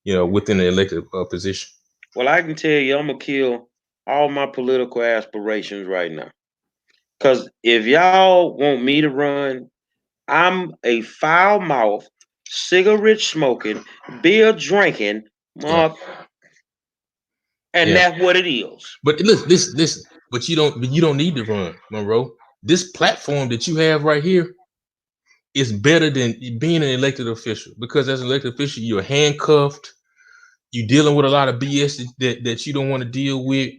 within the elected position. Well, I can tell you, I'm gonna kill all my political aspirations right now. Cause if y'all want me to run, I'm a foul mouth, cigarette smoking, beer drinking, Yeah, and yeah. that's what it is. But listen. But you don't need to run, Monroe. This platform that you have right here is better than being an elected official, because as an elected official, you're handcuffed. You're dealing with a lot of BS that you don't want to deal with.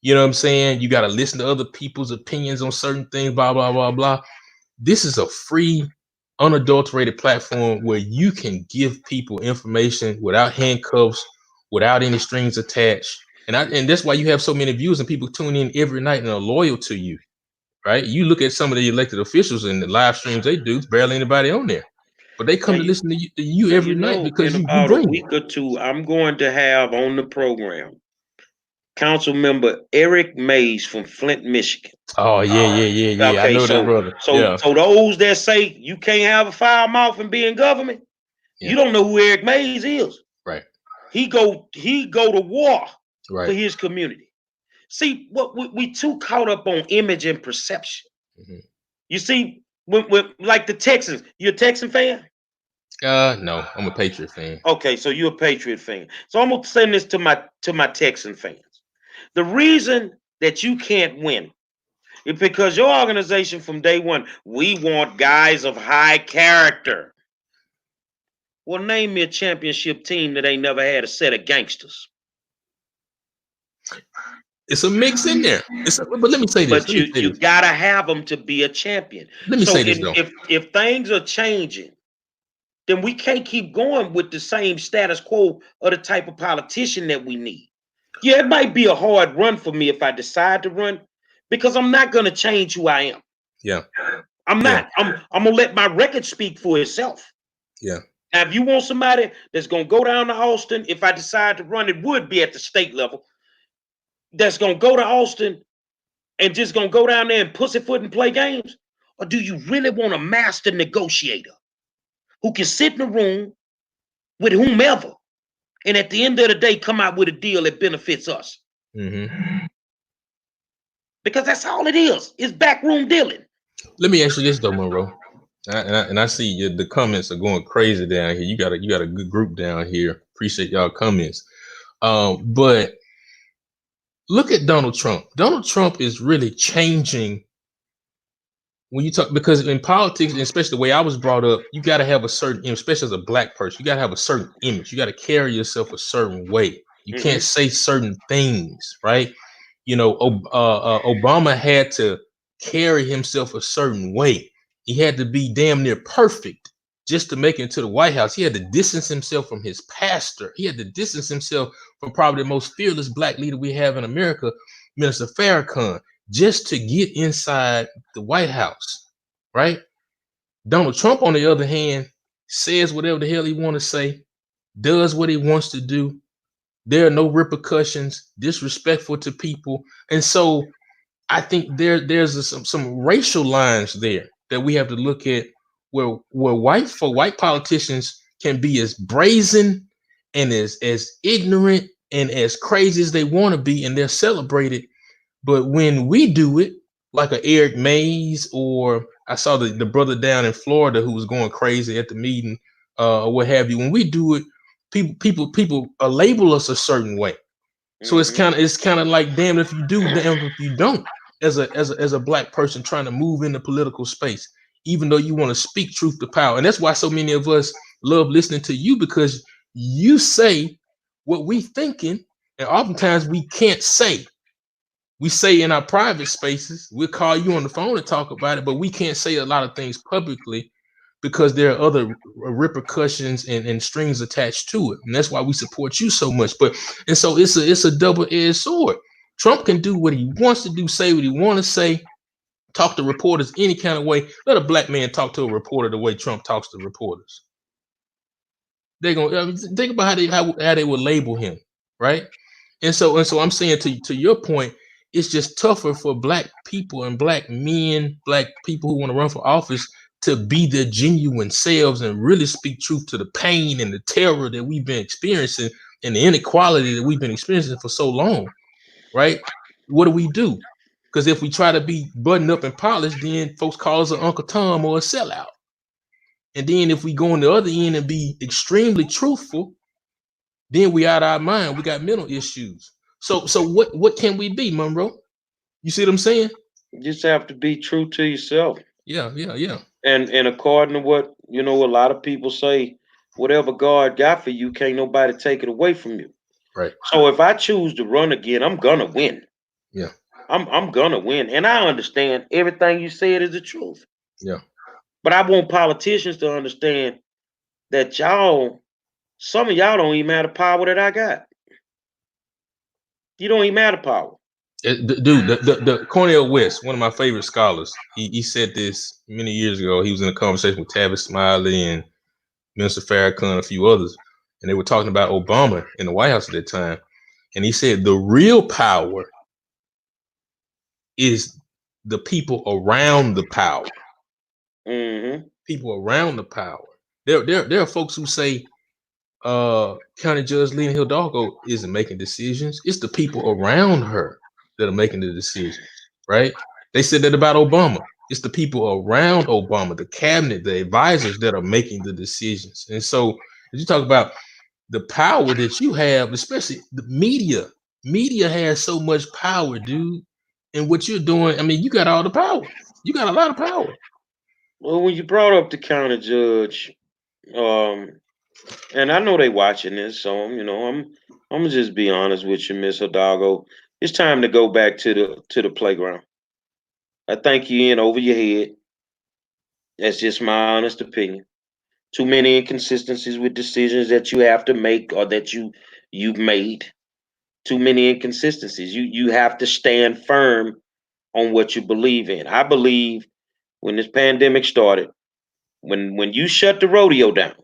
You know what I'm saying? You got to listen to other people's opinions on certain things, blah, blah, blah, blah. This is a free, unadulterated platform where you can give people information without handcuffs, without any strings attached. And that's why you have so many views and people tune in every night and are loyal to you, right? You look at some of the elected officials and the live streams they do, it's barely anybody on there. But they Now come to you, listen to you now every night because in you about a bring it. week or two, I'm going to have on the program Council Member Eric Mays from Flint, Michigan. Oh, yeah. I Okay, know that so brother. so Yeah, so those that say you can't have a foul mouth and be in government, yeah. you don't know who Eric Mays is. Right, He go to war for right. his community. See, what we too caught up on image and perception. Mhm. You see, when like the Texans, you a Texan fan? No, I'm a Patriot fan. Okay, so you're a Patriot fan. So I'm gonna send this to my Texan fans. The reason that you can't win is because your organization from day one, we want guys of high character. Well, name me a championship team that ain't never had a set of gangsters. It's a mix in there. But let me say this. But Let me say you this. gotta have them to be a champion. Let me So say this though. if things are changing, then we can't keep going with the same status quo of the type of politician that we need. Yeah, it might be a hard run for me if I decide to run, because I'm not gonna change who I am. Yeah, I'm yeah, not. I'm gonna let my record speak for itself. yeah. Now, if you want somebody that's gonna go down to Austin, if I decide to run, it would be at the state level. That's gonna go to Austin and just gonna go down there and pussyfoot and play games? Or do you really want a master negotiator who can sit in a room with whomever and at the end of the day come out with a deal that benefits us? hmm Because that's all it is. It's backroom dealing. Let me ask you this though, Monroe. And I see the comments are going crazy down here. You got a good group down here. Appreciate y'all comments. But look at Donald Trump. Donald Trump is really changing when you talk, because in politics, and especially the way I was brought up, you got to have a certain, especially as a black person, you got to have a certain image. You got to carry yourself a certain way. You can't Mm-hmm. say certain things, right? Obama had to carry himself a certain way. He had to be damn near perfect just to make it into the White House. He had to distance himself from his pastor. He had to distance himself from probably the most fearless black leader we have in America, Minister Farrakhan, just to get inside the White House, right? Donald Trump, on the other hand, says whatever the hell he want to say, does what he wants to do. There are no repercussions, disrespectful to people. And so I think there's some racial lines there that we have to look at, where white politicians can be as brazen and as ignorant and as crazy as they want to be, and they're celebrated. But when we do it, like a Eric Mays, or I saw the brother down in Florida who was going crazy at the meeting, or what have you. When we do it, people label us a certain way. So it's kind of like, damn if you do, damn if you don't. As a black person trying to move in the political space, even though you want to speak truth to power, and that's why so many of us love listening to you, because you say what we thinking, and oftentimes we can't say. We say in our private spaces, we'll call you on the phone and talk about it, but we can't say a lot of things publicly because there are other repercussions and strings attached to it. And that's why we support you so much. And so it's a double-edged sword. Trump can do what he wants to do, say what he want to say, talk to reporters any kind of way. Let a black man talk to a reporter the way Trump talks to reporters. They're gonna think about how they would label him, right? And so I'm saying, to your point, it's just tougher for black people and black men, black people who want to run for office, to be their genuine selves and really speak truth to the pain and the terror that we've been experiencing, and the inequality that we've been experiencing for so long, right? What do? Because if we try to be buttoned up and polished, then folks call us an Uncle Tom or a sellout. And then if we go on the other end and be extremely truthful, then we out of our mind. We got mental issues. So what can we be, Monroe? You see what I'm saying? You just have to be true to yourself. Yeah, yeah, yeah. And according to what a lot of people say, whatever God got for you, can't nobody take it away from you. Right. So if I choose to run again, I'm gonna win. Yeah, I'm gonna win. And I understand everything you said is the truth. yeah. But I want politicians to understand that some of y'all don't even have the power that I got. You don't even have the power. Dude, the Cornel West, one of my favorite scholars, he said this many years ago. He was in a conversation with Tavis Smiley and Minister Farrakhan and a few others, and they were talking about Obama in the White House at that time. And he said the real power is the people around the power. Mm-hmm. People around the power. There are folks who say County Judge Lena Hidalgo isn't making decisions. It's the people around her that are making the decisions, right? They said that about Obama. It's the people around Obama, the cabinet, the advisors, that are making the decisions. And so, as you talk about the power that you have, especially the media has so much power, dude. And what you're doing, I mean, you got all the power. You got a lot of power. Well, when you brought up the county judge, um, and I know they watching this, so I'm gonna just be honest with you, Miss Hidalgo. It's time to go back to the playground. I think you're in over your head. That's just my honest opinion. Too many inconsistencies with decisions that you have to make or that you've made. Too many inconsistencies. You have to stand firm on what you believe in. I believe when this pandemic started, when you shut the rodeo down,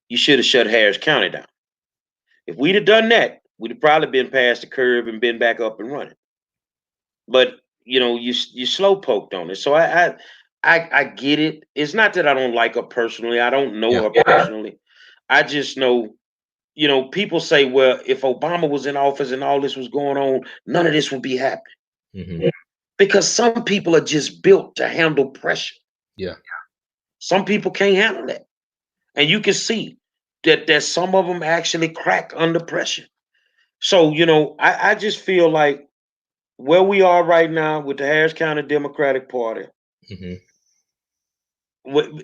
you should have shut Harris County down. If we'd have done that, we'd have probably been past the curve and been back up and running. But you slow poked on it. So I get it. It's not that I don't like her personally. I don't know Yeah. her personally. I just know, people say, well, if Obama was in office and all this was going on, none of this would be happening. Mm-hmm. Because some people are just built to handle pressure. Yeah. Some people can't handle that. And you can see that some of them actually crack under pressure. So, I just feel like where we are right now with the Harris County Democratic Party, Mm-hmm.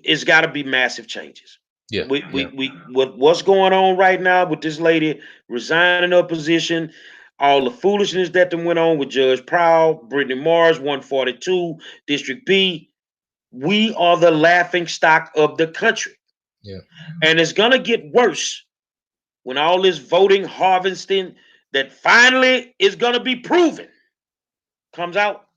it's got to be massive changes. Yeah. What's going on right now with this lady resigning her position? All the foolishness that went on with Judge Proud, Brittany Mars, 142, District B. We are the laughing stock of the country. Yeah. And it's going to get worse when all this voting harvesting that finally is going to be proven comes out.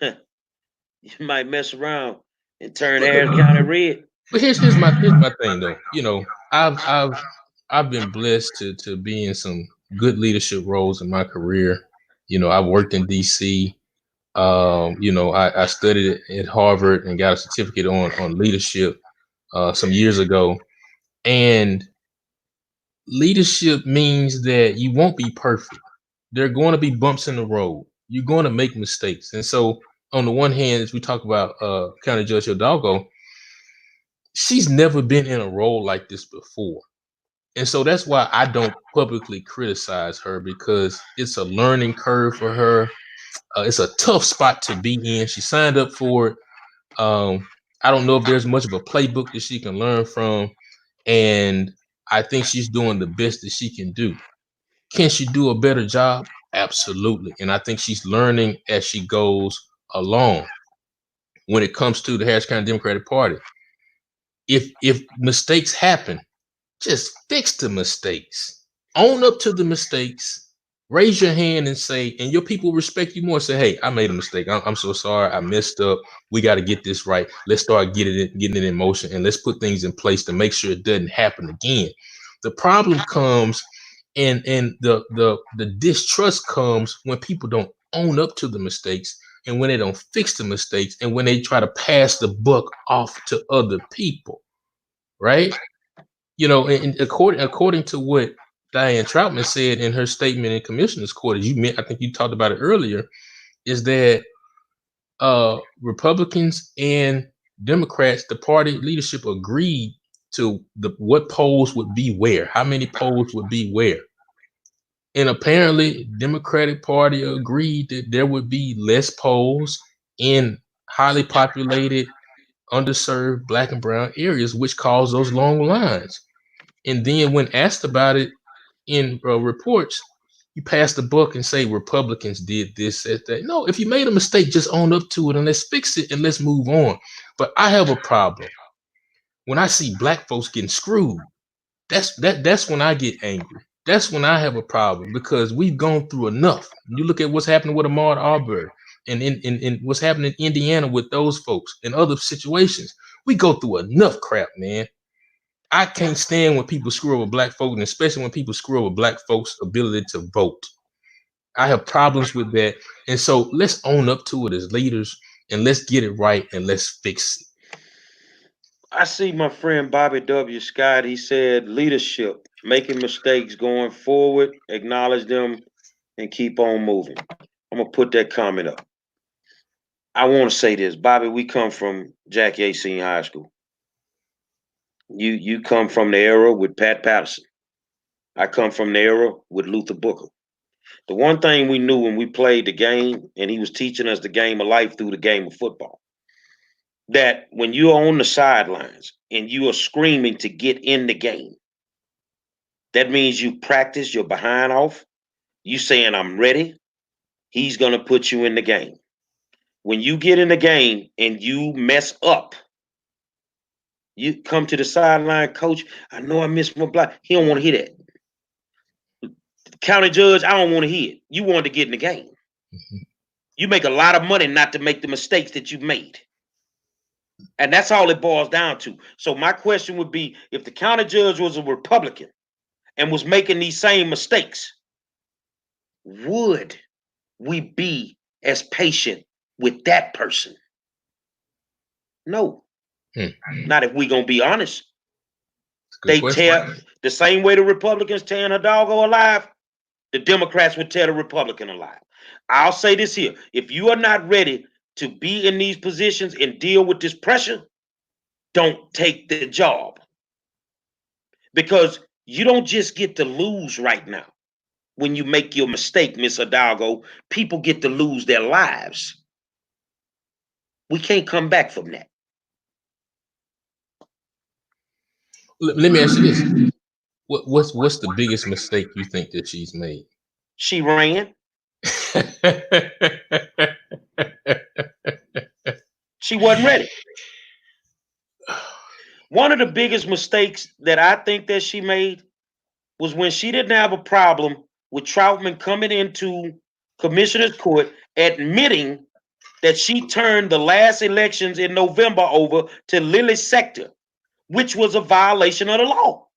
You might mess around and turn But, Harris County red. but here's my thing though. You know, I've been blessed to be in some good leadership roles in my career. You know, I've worked in DC. You know, I studied at Harvard and got a certificate on leadership some years ago. And leadership means that you won't be perfect. There are going to be bumps in the road. You're going to make mistakes. And so, on the one hand, as we talk about County Judge Hidalgo, she's never been in a role like this before. And so that's why I don't publicly criticize her, because it's a learning curve for her. It's a tough spot to be in. She signed up for it. I don't know if there's much of a playbook that she can learn from. And I think she's doing the best that she can do. Can she do a better job? Absolutely. And I think she's learning as she goes along. When it comes to the Harris County Democratic Party, if mistakes happen, just fix the mistakes. Own up to the mistakes. Raise your hand and say, and your people respect you more. Say, hey, I made a mistake. I'm so sorry. I messed up. We got to get this right. Let's start getting it in motion, and let's put things in place to make sure it doesn't happen again. The problem comes, and the distrust comes when people don't own up to the mistakes, and when they don't fix the mistakes, and when they try to pass the buck off to other people, right? You know, and according to what Diane Trautman said in her statement in Commissioner's Court, as I think you talked about it earlier, is that Republicans and Democrats, the party leadership agreed to what polls would be where, how many polls would be where. And apparently, Democratic Party agreed that there would be less polls in highly populated, underserved Black and brown areas, which caused those long lines. And then, when asked about it in reports, you pass the buck and say Republicans did this, that. No, if you made a mistake, just own up to it and let's fix it and let's move on. But I have a problem when I see Black folks getting screwed. That's when I get angry. That's when I have a problem, because we've gone through enough. You look at what's happening with Ahmaud Arbery, and in what's happening in Indiana with those folks and other situations. We go through enough crap, man. I can't stand when people screw over Black folks, and especially when people screw over Black folks' ability to vote. I have problems with that. And so let's own up to it as leaders, and let's get it right, and let's fix it. I see my friend Bobby W. Scott. He said leadership, making mistakes going forward, acknowledge them, and keep on moving. I'm gonna put that comment up. I want to say this, Bobby. We come from Jackie A. Senior High School. You come from the era with Pat Patterson. I come from the era with Luther Booker. The one thing we knew when we played the game, and he was teaching us the game of life through the game of football, that when you're on the sidelines and you are screaming to get in the game, that means you practice your behind off. You saying, I'm ready. He's going to put you in the game. When you get in the game and you mess up, you come to the sideline, coach, I know I missed my block. He don't want to hear that. County judge, I don't want to hear it. You wanted to get in the game. Mhm. You make a lot of money not to make the mistakes that you made. And that's all it boils down to. So my question would be, if the county judge was a Republican and was making these same mistakes, would we be as patient with that person? No. Hmm. Not if we gonna be honest. Good They question. tear the same way the Republicans tearing Hidalgo alive, the Democrats would tear the Republican alive. I'll say this here. If you are not ready to be in these positions and deal with this pressure, don't take the job. Because you don't just get to lose right now. When you make your mistake, Miss Hidalgo, people get to lose their lives. We can't come back from that. Let me ask you this: what's the biggest mistake you think that she's made? She ran. She wasn't ready. One of the biggest mistakes that I think that she made was when she didn't have a problem with Trautman coming into commissioner's court admitting that she turned the last elections in November over to Lily's sector, which was a violation of the law.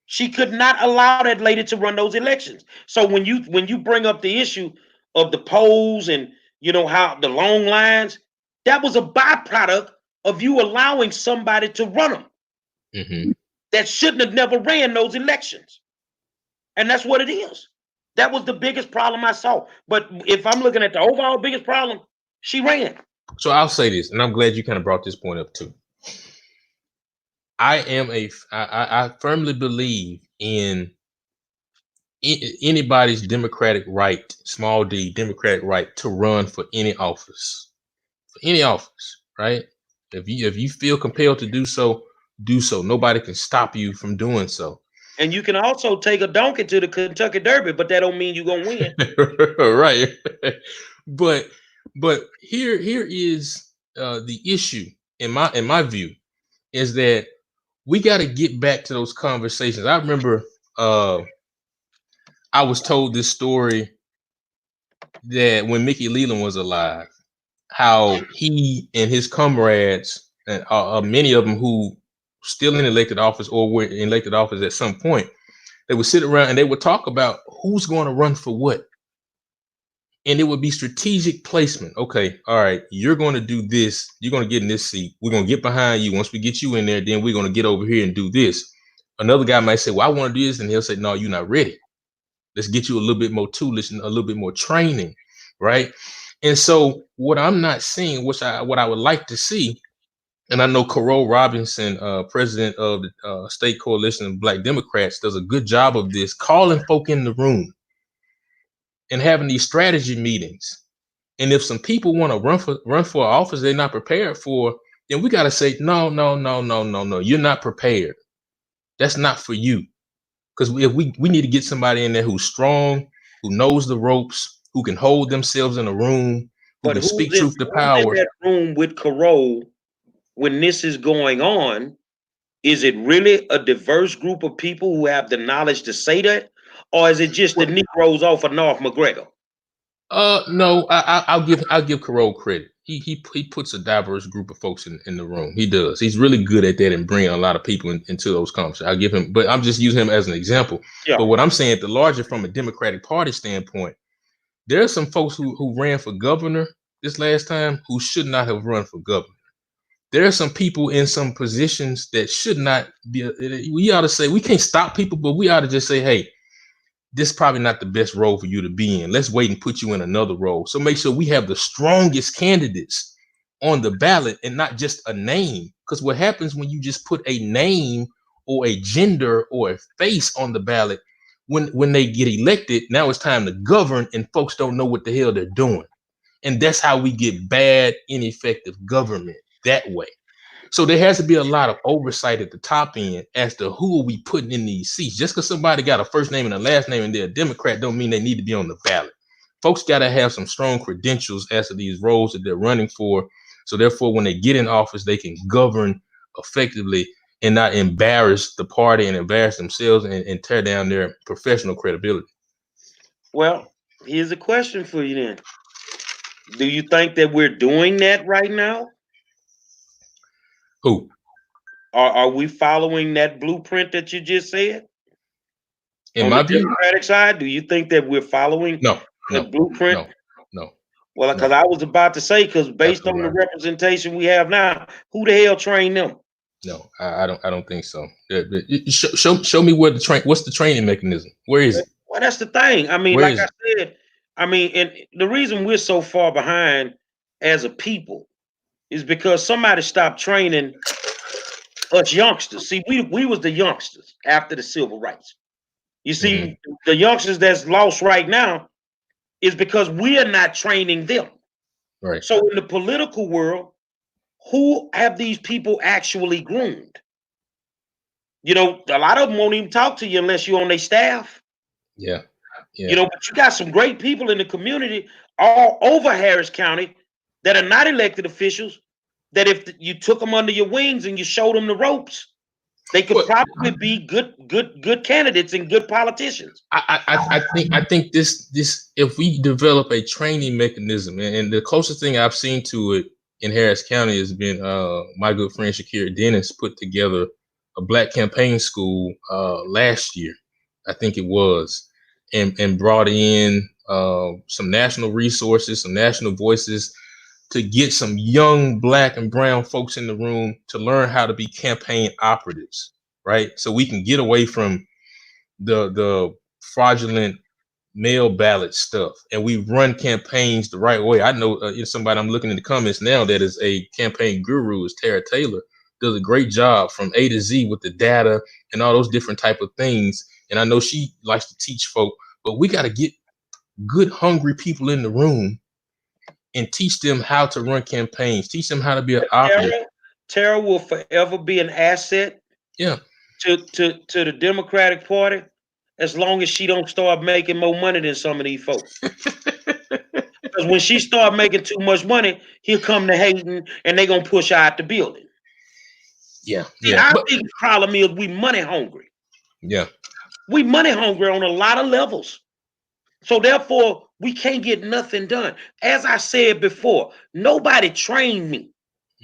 She could not allow that lady to run those elections. So when you bring up the issue of the polls and how the long lines, that was a byproduct of you allowing somebody to run them that shouldn't have never ran those elections. And that's what it is. That was the biggest problem I saw. But if I'm looking at the overall biggest problem, she ran. So I'll say this, and I'm glad you kind of brought this point up too. I firmly believe in anybody's democratic right, small d, democratic right to run for any office. For any office, right? If you feel compelled to do so, do so. Nobody can stop you from doing so. And you can also take a donkey to the Kentucky Derby, but that don't mean you're gonna win. Right. But here is the issue in my view is that we got to get back to those conversations. I remember I was told this story that when Mickey Leland was alive, how he and his comrades, and many of them who still in elected office or were in elected office at some point, they would sit around and they would talk about who's going to run for what. And it would be strategic placement. Okay, all right, you're going to do this. You're going to get in this seat. We're going to get behind you. Once we get you in there, then we're going to get over here and do this. Another guy might say, well, I want to do this. And he'll say, no, you're not ready. Let's get you a little bit more toolage and a little bit more training, right? And so what I'm not seeing, what I would like to see, and I know Carol Robinson, president of the State Coalition of Black Democrats, does a good job of this, calling folk in the room and having these strategy meetings. And if some people want to run for office they're not prepared for, then we got to say, no, you're not prepared. That's not for you. Because we need to get somebody in there who's strong, who knows the ropes, who can hold themselves in a room, who But can speak who's truth to power. in that room with Carol when this is going on? Is it really a diverse group of people who have the knowledge to say that? Or is it just the Negroes off of North McGregor? No, I'll give Carol credit. He puts a diverse group of folks in the room. He does. He's really good at that and bringing a lot of people into those conversations. I'll give him, but I'm just using him as an example. Yeah. But what I'm saying, the larger from a Democratic Party standpoint, there are some folks who ran for governor this last time who should not have run for governor. There are some people in some positions that should not be. We ought to say we can't stop people, but we ought to just say, hey, this is probably not the best role for you to be in. Let's wait and put you in another role. So make sure we have the strongest candidates on the ballot and not just a name. Because what happens when you just put a name or a gender or a face on the ballot, when they get elected, now it's time to govern and folks don't know what the hell they're doing. And that's how we get bad, ineffective government that way. So there has to be a lot of oversight at the top end as to who are we putting in these seats. Just because somebody got a first name and a last name and they're a Democrat don't mean they need to be on the ballot. Folks got to have some strong credentials as to these roles that they're running for. So therefore, when they get in office, they can govern effectively and not embarrass the party and embarrass themselves and tear down their professional credibility. Well, here's a question for you then. Do you think that we're doing that right now? Who? Are we following that blueprint that you just said? In on my the view, Democratic side, do you think that we're following the blueprint? No. Well, because I was about to say, because based on the representation we have now, who the hell trained them? No, I don't think so. Show me where the train. What's the training mechanism? Where is it? Well, that's the thing. I mean, like I said, and the reason we're so far behind as a people is because somebody stopped training us youngsters. See, we was the youngsters after the civil rights. You see, the youngsters that's lost right now is because we are not training them. Right. So in the political world, who have these people actually groomed? You know, a lot of them won't even talk to you unless you're on their staff. Yeah. You Yeah. know, but you got some great people in the community all over Harris County that are not elected officials. That if you took them under your wings and you showed them the ropes, they could Well, probably be good candidates and good politicians. I think this if we develop a training mechanism, and the closest thing I've seen to it in Harris County has been my good friend Shakira Dennis put together a black campaign school last year, I think it was, and brought in some national resources, some national voices to get some young black and brown folks in the room to learn how to be campaign operatives, right? So we can get away from the fraudulent mail ballot stuff, and we run campaigns the right way. I know somebody I'm looking in the comments now that is a campaign guru is Tara Taylor, does a great job from A to Z with the data and all those different type of things. And I know she likes to teach folk, but we got to get good, hungry people in the room and teach them how to run campaigns, teach them how to be an operative. Tara will forever be an asset Yeah. to the Democratic Party as long as she don't start making more money than some of these folks. Because when she start making too much money, here come the hating, and they gonna push her out the building. Yeah. See, Yeah. our But biggest problem is we money hungry. yeah. We money hungry on a lot of levels. So therefore, we can't get nothing done. As I said before, nobody trained me.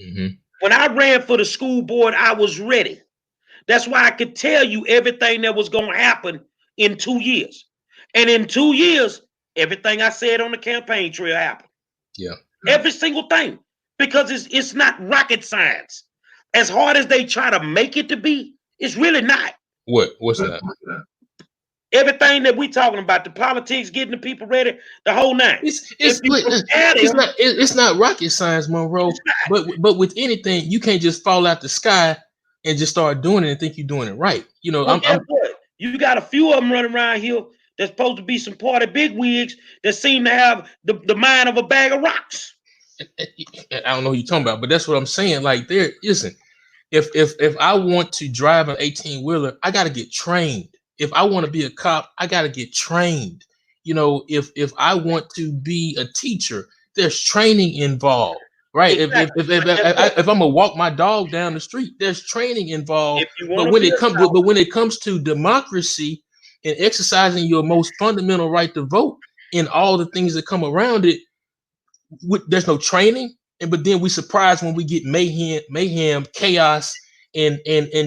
Hmm. When I ran for the school board, I was ready. That's why I could tell you everything that was going to happen in 2 years. And in 2 years, everything I said on the campaign trail happened. Yeah. Every single thing. Because it's not rocket science. As hard as they try to make it to be, it's really not. What's that? Everything that we talking about, the politics, getting the people ready, the whole nine. If you prepare them, It's not rocket science, Monroe. But with anything, you can't just fall out the sky and just start doing it and think you're doing it right. You know, well, guess what? You got a few of them running around here that's supposed to be some party bigwigs that seem to have the mind of a bag of rocks. I don't know who you're talking about, but that's what I'm saying. Like there isn't. If I want to drive an 18 wheeler, I got to get trained. If I want to be a cop, I got to get trained. You know, if I want to be a teacher, there's training involved, right? Exactly. If I'm gonna walk my dog down the street, there's training involved. If you want to be a cop, But when it comes to democracy and exercising your most fundamental right to vote and all the things that come around it, there's no training, and but then we surprised when we get mayhem, chaos, and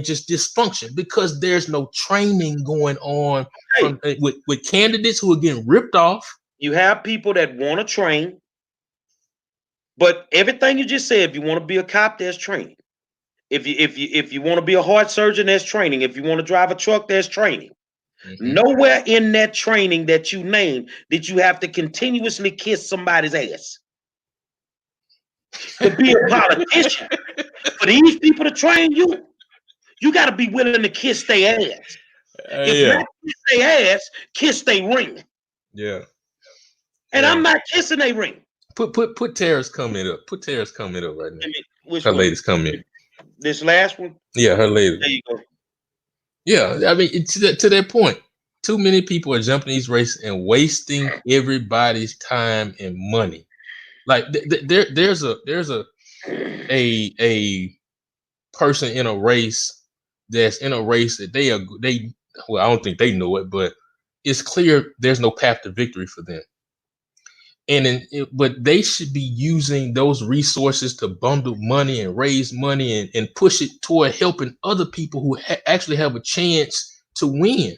just dysfunction because there's no training going on from with candidates who are getting ripped off. you have people that want to train, but everything you just said, if you want to be a cop, there's training. If you want to be a heart surgeon, there's training. If you want to drive a truck, there's training. Mm-hmm. Nowhere in that training that you named did you have to continuously kiss somebody's ass. To be a politician, for these people to train you, you got to be willing to kiss their ass. If not kiss their ass, kiss their ring. Yeah. And I'm not kissing their ring. Put Tara's comment up. Put Tara's comment up right now. Which her one? latest comment. This last one? Yeah, her latest. There you go. Yeah, I mean, to that point, too many people are jumping these races and wasting everybody's time and money. Like there's a person in a race that's in a race that they well, I don't think they know it, but it's clear there's no path to victory for them. But they should be using those resources to bundle money and raise money and push it toward helping other people who actually have a chance to win.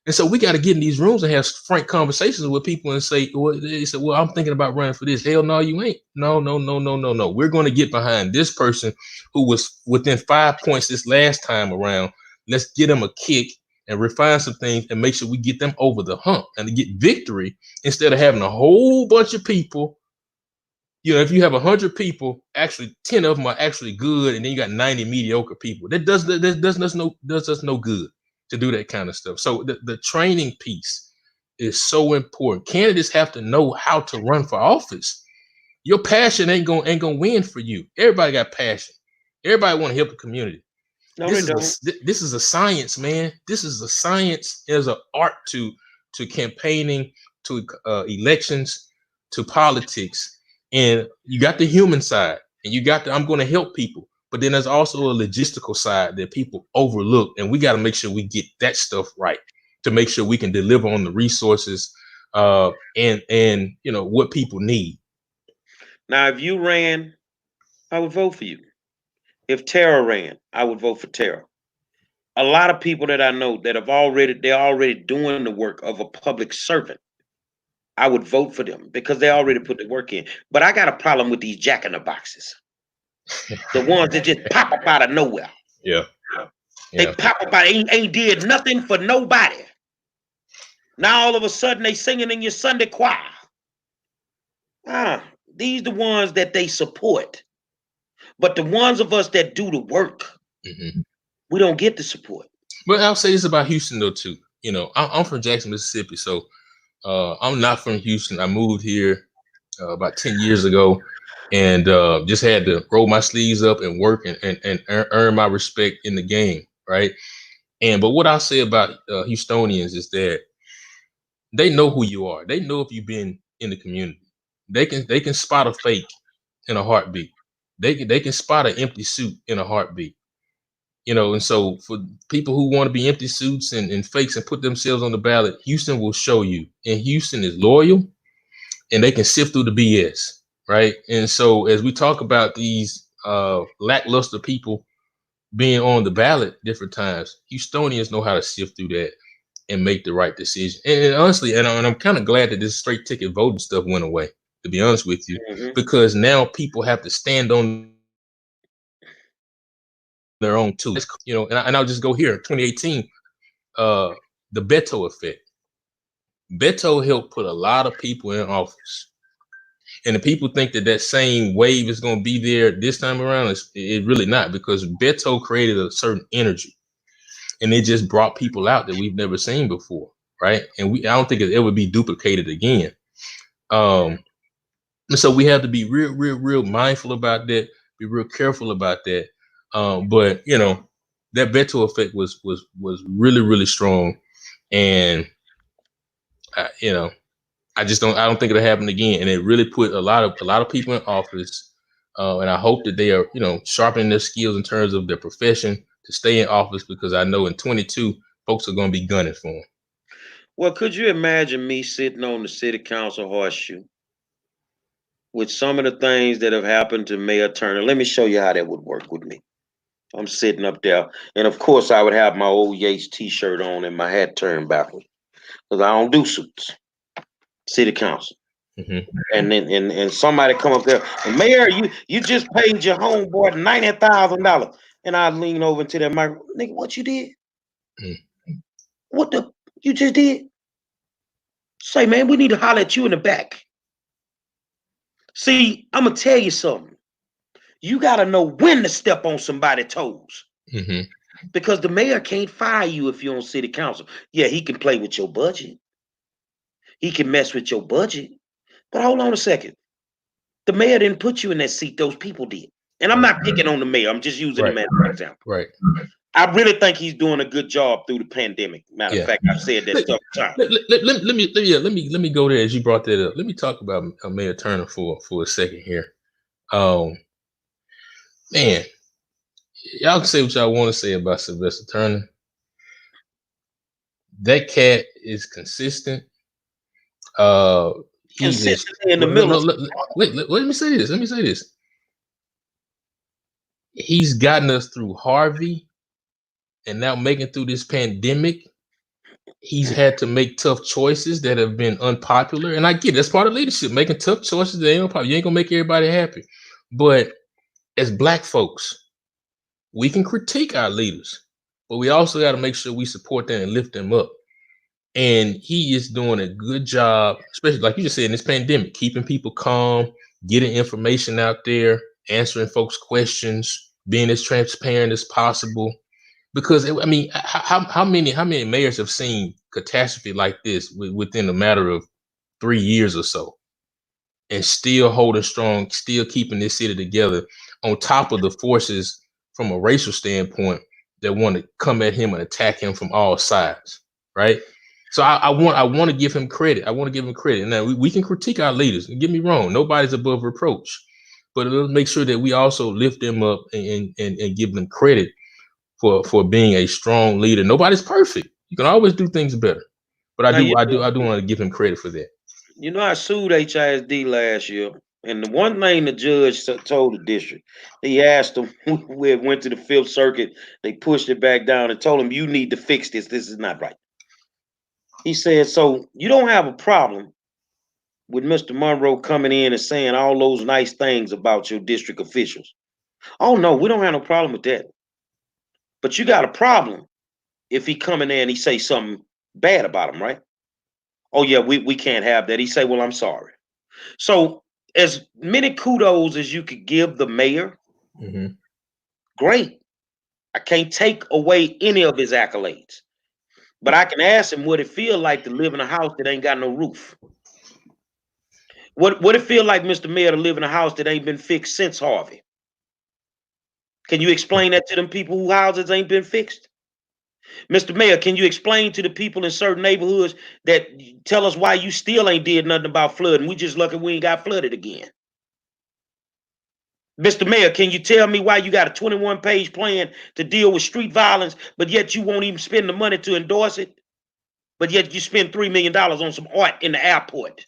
And so we got to get in these rooms and have frank conversations with people and say, well, they say, well, I'm thinking about running for this. Hell no, you ain't. No. We're going to get behind this person who was within 5 points this last time around. Let's get them a kick and refine some things and make sure we get them over the hump and to get victory instead of having a whole bunch of people. You know, if you have 100 people, actually 10 of them are actually good, and then you got 90 mediocre people. That does us no good to do that kind of stuff. So the training piece is so important. Candidates have to know how to run for office. Your passion ain't gonna win for you. Everybody got passion. Everybody want to help the community. No, they don't. This is a science, man. This is a science. There's an art to campaigning, to elections, to politics, and you got the human side, and you got the I'm going to help people. But then there's also a logistical side that people overlook, and we got to make sure we get that stuff right to make sure we can deliver on the resources and what people need. Now, if you ran, I would vote for you. If Tara ran, I would vote for Tara. A lot of people that I know that they're already doing the work of a public servant. I would vote for them because they already put the work in. But I got a problem with these jack in the boxes. The ones that just pop up out of nowhere. Yeah. They pop up out, ain't did nothing for nobody. Now all of a sudden they singing in your Sunday choir. These the ones that they support. But the ones of us that do the work, we don't get the support. But I'll say this about Houston though too. I'm from Jackson, Mississippi, so I'm not from Houston. I moved here about 10 years ago, and just had to roll my sleeves up and work and earn my respect in the game, right? But what I'll say about Houstonians is that they know who you are. They know if you've been in the community. They can spot a fake in a heartbeat. They can spot an empty suit in a heartbeat. And so for people who want to be empty suits and fakes and put themselves on the ballot, Houston will show you. And Houston is loyal, and they can sift through the BS, right? And so as we talk about these lackluster people being on the ballot different times, Houstonians know how to sift through that and make the right decision. And honestly, and I'm kind of glad that this straight ticket voting stuff went away, to be honest with you, because now people have to stand on their own too. And I'll just go here. 2018, the Beto effect. Beto helped put a lot of people in office. And the people think that same wave is going to be there this time around. It's really not, because Beto created a certain energy, and it just brought people out that we've never seen before, right? And I don't think it ever be duplicated again. And so we have to be real mindful about that. Be real careful about that. But that Beto effect was really strong, and I don't think it'll happen again. And it really put a lot of people in office. And I hope that they are, sharpening their skills in terms of their profession to stay in office, because I know in 22, folks are going to be gunning for them. Well, could you imagine me sitting on the city council horseshoe with some of the things that have happened to Mayor Turner? Let me show you how that would work with me. I'm sitting up there, and of course I would have my old Yates t-shirt on and my hat turned backwards, because I don't do suits. City council. And then and somebody come up there, and Mayor, you just paid your homeboy $90,000. And I lean over to that mic, nigga, what you did? What you just did? Say, man, we need to holler at you in the back. See, I'm gonna tell you something. You gotta know when to step on somebody's toes. Because the mayor can't fire you if you're on city council. Yeah, he can play with your budget. He can mess with your budget. But hold on a second. The mayor didn't put you in that seat. Those people did. And I'm not picking on the mayor. I'm just using him as an example. Right. I really think he's doing a good job through the pandemic. Matter of fact, I've said that stuff time. Let me go there as you brought that up. Let me talk about Mayor Turner for a second here. Man, y'all can say what y'all want to say about Sylvester Turner. That cat is consistent. Consistently in the middle. Wait, let me say this. He's gotten us through Harvey, and now making through this pandemic. He's had to make tough choices that have been unpopular, and I get it. That's part of leadership, making tough choices that ain't popular. You ain't gonna make everybody happy, but as Black folks, we can critique our leaders, but we also got to make sure we support them and lift them up. And he is doing a good job, especially like you just said, in this pandemic, keeping people calm, getting information out there, answering folks' questions, being as transparent as possible. Because I mean, how many mayors have seen catastrophe like this within a matter of 3 years or so, and still holding strong, still keeping this city together, on top of the forces from a racial standpoint that want to come at him and attack him from all sides, right? So I want to give him credit. I want to give him credit. Now we can critique our leaders. Don't get me wrong, nobody's above reproach, but let's make sure that we also lift them up and give them credit for being a strong leader. Nobody's perfect. You can always do things better, but I Now, do I do I do want to give him credit for that. I sued HISD last year, and the one thing the judge told the district, he asked them, we went to the Fifth Circuit, they pushed it back down and told him, you need to fix this. This is not right. He said, so you don't have a problem with Mr. Monroe coming in and saying all those nice things about your district officials. Oh, no, we don't have no problem with that. But you got a problem if he come in there and he say something bad about him, right? Oh, yeah, we can't have that. He say, well, I'm sorry. So as many kudos as you could give the mayor, great. I can't take away any of his accolades. But I can ask him what it feel like to live in a house that ain't got no roof. What it feel like, Mr. Mayor, to live in a house that ain't been fixed since Harvey? Can you explain that to them people whose houses ain't been fixed? Mr. Mayor, can you explain to the people in certain neighborhoods that tell us why you still ain't did nothing about flooding? We just lucky we ain't got flooded again. Mr. Mayor, can you tell me why you got a 21-page plan to deal with street violence, but yet you won't even spend the money to endorse it? But yet you spend $3 million on some art in the airport.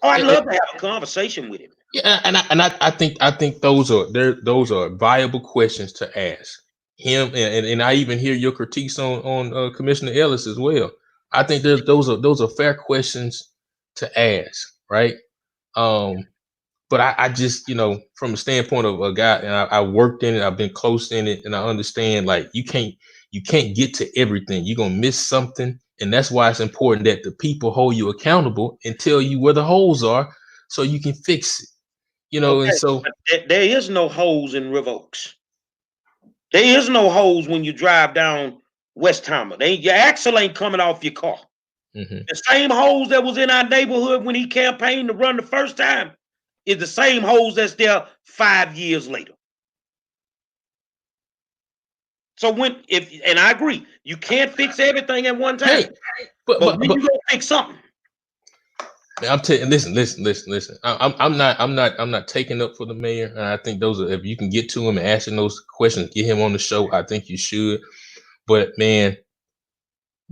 Oh, I'd love to have a conversation with him. Yeah, and I think those are viable questions to ask him, and I even hear your critiques on Commissioner Ellis as well. I think those are fair questions to ask, right? But I just, from the standpoint of a guy, and I worked in it, I've been close in it, and I understand, like, you can't get to everything. You're gonna miss something, and that's why it's important that the people hold you accountable and tell you where the holes are so you can fix it. Okay, And so there is no holes in River Oaks. There is no holes when you drive down Westheimer. Your axle ain't coming off your car. The same holes that was in our neighborhood when he campaigned to run the first time is the same holes that's there 5 years later. So and I agree, you can't fix everything at one time. But when you gonna fix something? I'm telling. Listen. I'm not taking up for the mayor, and I think those are, if you can get to him and asking those questions, get him on the show. I think you should. But man,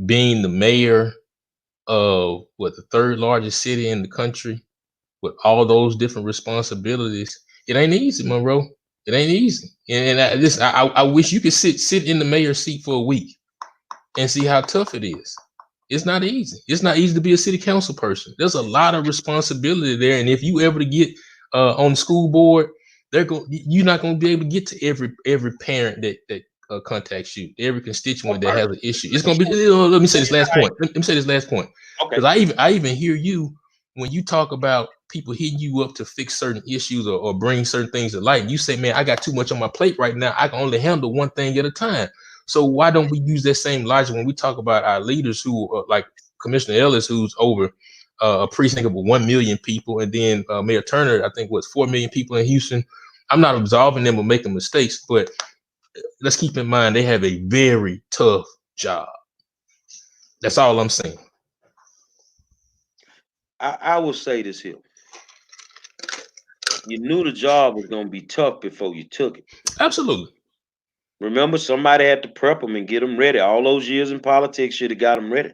being the mayor of the third largest city in the country with all those different responsibilities, it ain't easy, Monroe. It ain't easy. And I wish you could sit in the mayor's seat for a week and see how tough it is. It's not easy. It's not easy to be a city council person. There's a lot of responsibility there, and if you ever to get on the school board, you're not going to be able to get to every parent that contacts you, every constituent that has an issue. It's going to be. Let me say this last point. Let me say this last point, because I even hear you when you talk about people hitting you up to fix certain issues or bring certain things to light. You say, "Man, I got too much on my plate right now. I can only handle one thing at a time." So why don't we use that same logic when we talk about our leaders who, like Commissioner Ellis, who's over a precinct of 1 million people, and then Mayor Turner, I think, was 4 million people in Houston. I'm not absolving them of making mistakes, but let's keep in mind they have a very tough job. That's all I'm saying. I will say this here. You knew the job was going to be tough before you took it. Absolutely. Remember, somebody had to prep them and get them ready. All those years in politics should have got them ready.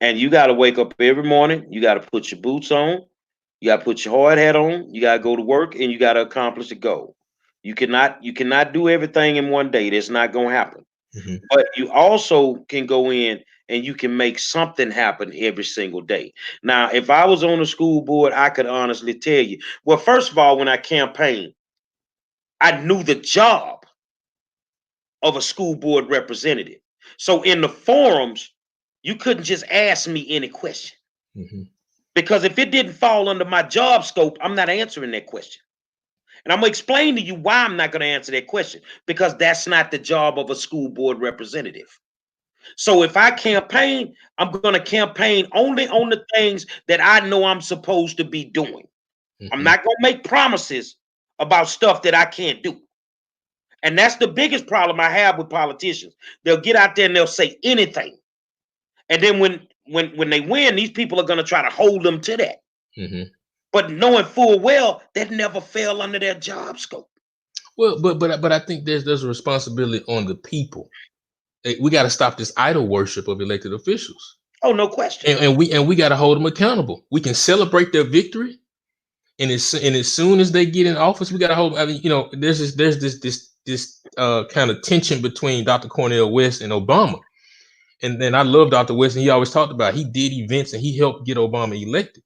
And you got to wake up every morning. You got to put your boots on. You got to put your hard hat on. You got to go to work, and you got to accomplish the goal. You cannot do everything in one day. That's not going to happen. But you also can go in and you can make something happen every single day. Now, if I was on the school board, I could honestly tell you. Well, first of all, when I campaigned, I knew the job of a school board representative. So in the forums, you couldn't just ask me any question. Because if it didn't fall under my job scope, I'm not answering that question. And I'm going to explain to you why I'm not going to answer that question, because that's not the job of a school board representative. So if I campaign, I'm going to campaign only on the things that I know I'm supposed to be doing. I'm not going to make promises about stuff that I can't do. And that's the biggest problem I have with politicians. They'll get out there and they'll say anything. And then when they win, these people are going to try to hold them to that. Mm-hmm. But knowing full well that never fell under their job scope. Well, but I think there's a responsibility on the people. We got to stop this idol worship of elected officials. Oh, no question. And we got to hold them accountable. We can celebrate their victory, and as soon as they get in office, we got to hold. I mean, there's this kind of tension between Dr. Cornel West and Obama, and then I love Dr. West, and he always talked about he did events and he helped get Obama elected.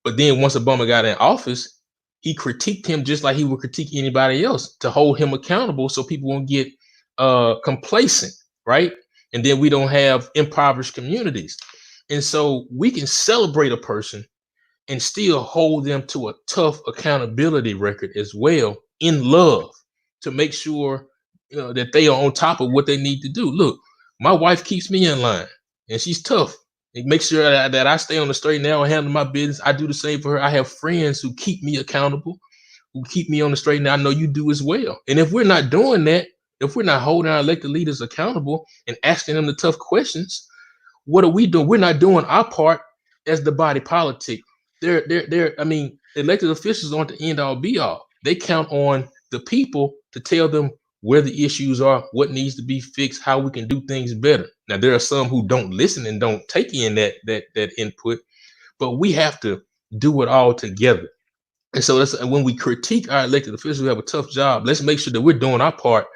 But then once Obama got in office, he critiqued him just like he would critique anybody else to hold him accountable, so people won't get complacent, right? And then we don't have impoverished communities. And so we can celebrate a person and still hold them to a tough accountability record as well, in love, to make sure that they are on top of what they need to do. Look, my wife keeps me in line, and she's tough. It makes sure that I stay on the straight and narrow and handle my business. I do the same for her. I have friends who keep me accountable, who keep me on the straight and narrow. I know you do as well. And if we're not doing that, if we're not holding our elected leaders accountable and asking them the tough questions, what are we doing? We're not doing our part as the body politic. I mean, elected officials aren't the end all be all. They count on the people to tell them where the issues are, what needs to be fixed, how we can do things better. Now, there are some who don't listen and don't take in that input, but we have to do it all together. And so when we critique our elected officials who have a tough job, let's make sure that we're doing our part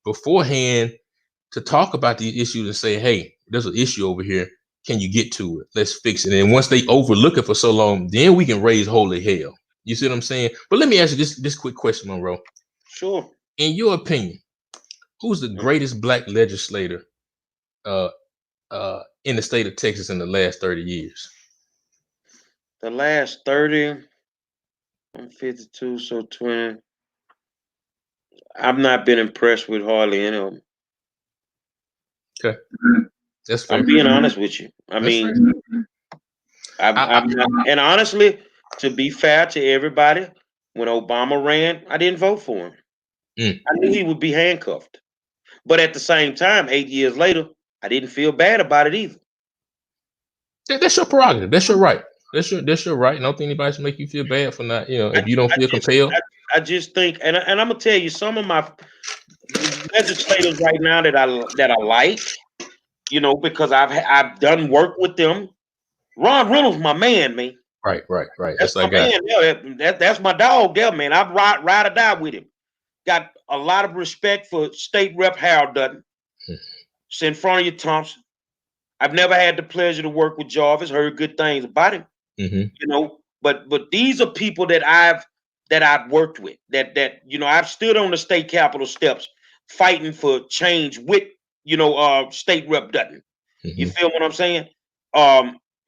beforehand to talk about these issues and say, hey, there's an issue over here. Can you get to it? Let's fix it. And once they overlook it for so long, then we can raise holy hell. You see what I'm saying? But let me ask you this quick question, Monroe. Sure. In your opinion, who's the greatest black legislator in the state of Texas in the last 30 years? The last 30, I'm 52, so 20. I've not been impressed with hardly any of them. Okay. That's fair. I'm being honest with you. I'm not, and honestly, to be fair to everybody, when Obama ran, I didn't vote for him. I knew he would be handcuffed. But at the same time, 8 years later, I didn't feel bad about it either. That's your prerogative. That's your right. That's your right. I don't think anybody should make you feel bad for not, if you don't feel compelled. I just think, and I'm gonna tell you, some of my legislators right now that I like, because I've done work with them. Ron Reynolds, my man. Right. That's my man. Yeah, that's my dog there, man. I ride or die with him. Got a lot of respect for State Rep Harold Dutton. It's in front of you, Thompson. I've never had the pleasure to work with Jarvis. Heard good things about him. But these are people that I've worked with. That I've stood on the state capitol steps fighting for change with State Rep Dutton. You feel what I'm saying?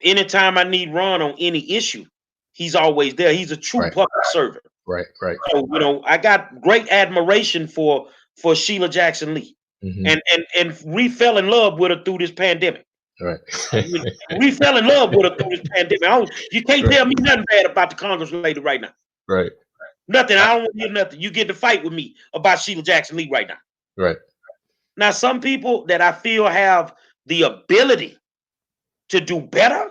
Anytime I need Ron on any issue, he's always there. He's a true public servant. Right. So I got great admiration for Sheila Jackson Lee, and we fell in love with her through this pandemic. Right. We fell in love with her through this pandemic. You can't tell me nothing bad about the Congress lady right now. Right. Nothing. I don't want to hear nothing. You get to fight with me about Sheila Jackson Lee right now. Right. Now, some people that I feel have the ability to do better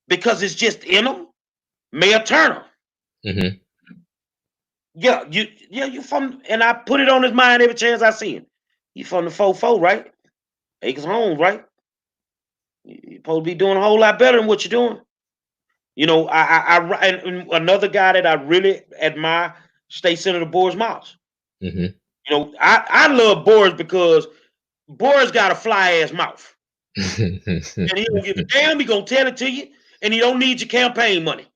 because it's just in them. Mayor Turner. Yeah, you from, and I put it on his mind every chance I see him. You from the 4-4, right? Acres Homes, right? You're supposed to be doing a whole lot better than what you're doing. And another guy that I really admire, State Senator Boris Miles. I love Boris because Boris got a fly ass mouth. And he don't give a damn. He gonna tell it to you, and he don't need your campaign money.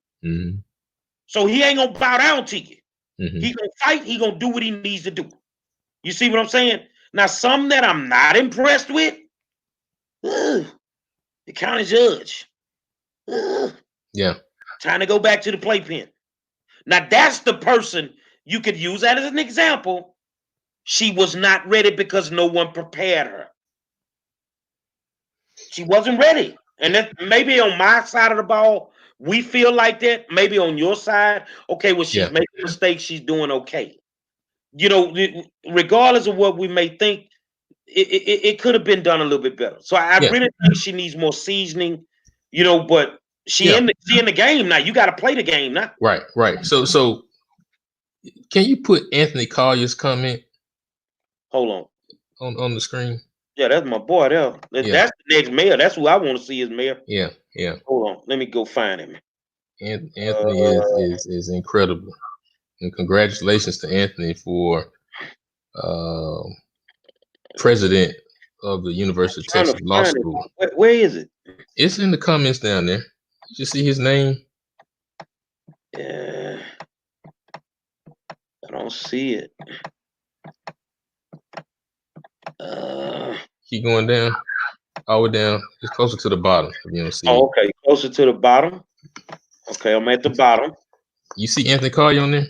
So he ain't gonna bow down to you. He gonna fight. He gonna do what he needs to do. You see what I'm saying? Now, some that I'm not impressed with, the county judge. Yeah. Trying to go back to the playpen. Now, that's the person you could use that as an example. She was not ready because no one prepared her. She wasn't ready. And that maybe on my side of the ball, we feel like that. Maybe on your side, okay, well, she's making mistakes. She's doing okay. you know, regardless of what we may think, it could have been done a little bit better. So I Yeah, really think she needs more seasoning, you know. But yeah, she in the game now. You got to play the game now. right. So can you put Anthony Collier's comment Hold on the screen? Yeah, that's my boy there. Yeah, That's the next mayor. That's who I want to see as mayor. yeah. Hold on, let me go find him. Anthony is incredible, and congratulations to Anthony for uh, president of the University of Trying to Texas Law find it. School. Where is it? It's in the comments down there. You see his name? Yeah, I don't see it. Keep going down, all the way down. It's closer to the bottom if you don't see it. Okay, closer to the bottom. Okay, I'm at the bottom. You see Anthony Collier on there?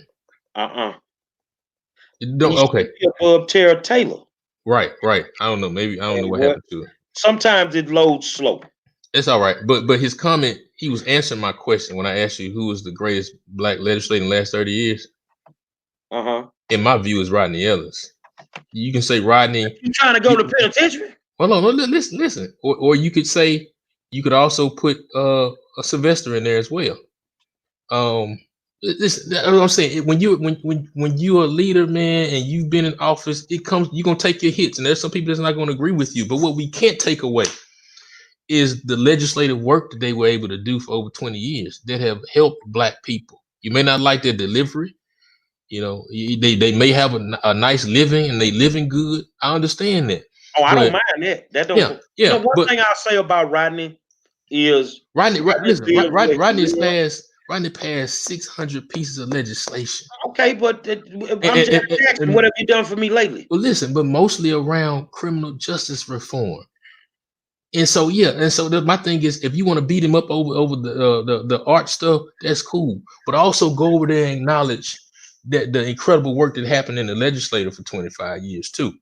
You Don't, should okay. be above Tara Taylor. Right. I don't know. Maybe I don't know what happened to it. Sometimes it loads slow. It's all right. But his comment, he was answering my question when I asked you who was the greatest black legislator in the last 30 years. In my view, is Rodney Ellis. You can say Rodney. You trying to go to penitentiary? Hold on, listen. Or you could say, you could also put a Sylvester in there as well. That's what I'm saying. When you're a leader, man, and you've been in office, you're gonna take your hits, and there's some people that's not gonna agree with you. But what we can't take away is the legislative work that they were able to do for over 20 years that have helped black people. You may not like their delivery, you know, they may have a nice living and they living good. I understand that. Oh, I don't mind that. That don't. Yeah. You know, one thing I'll say about Rodney is Rodney passed 600 pieces of legislation. Okay, but I'm just asking, what have you done for me lately? Well, listen, but mostly around criminal justice reform. And so, my thing is, if you want to beat him up over the art stuff, that's cool. But also go over there and acknowledge that the incredible work that happened in the legislature for 25 years too.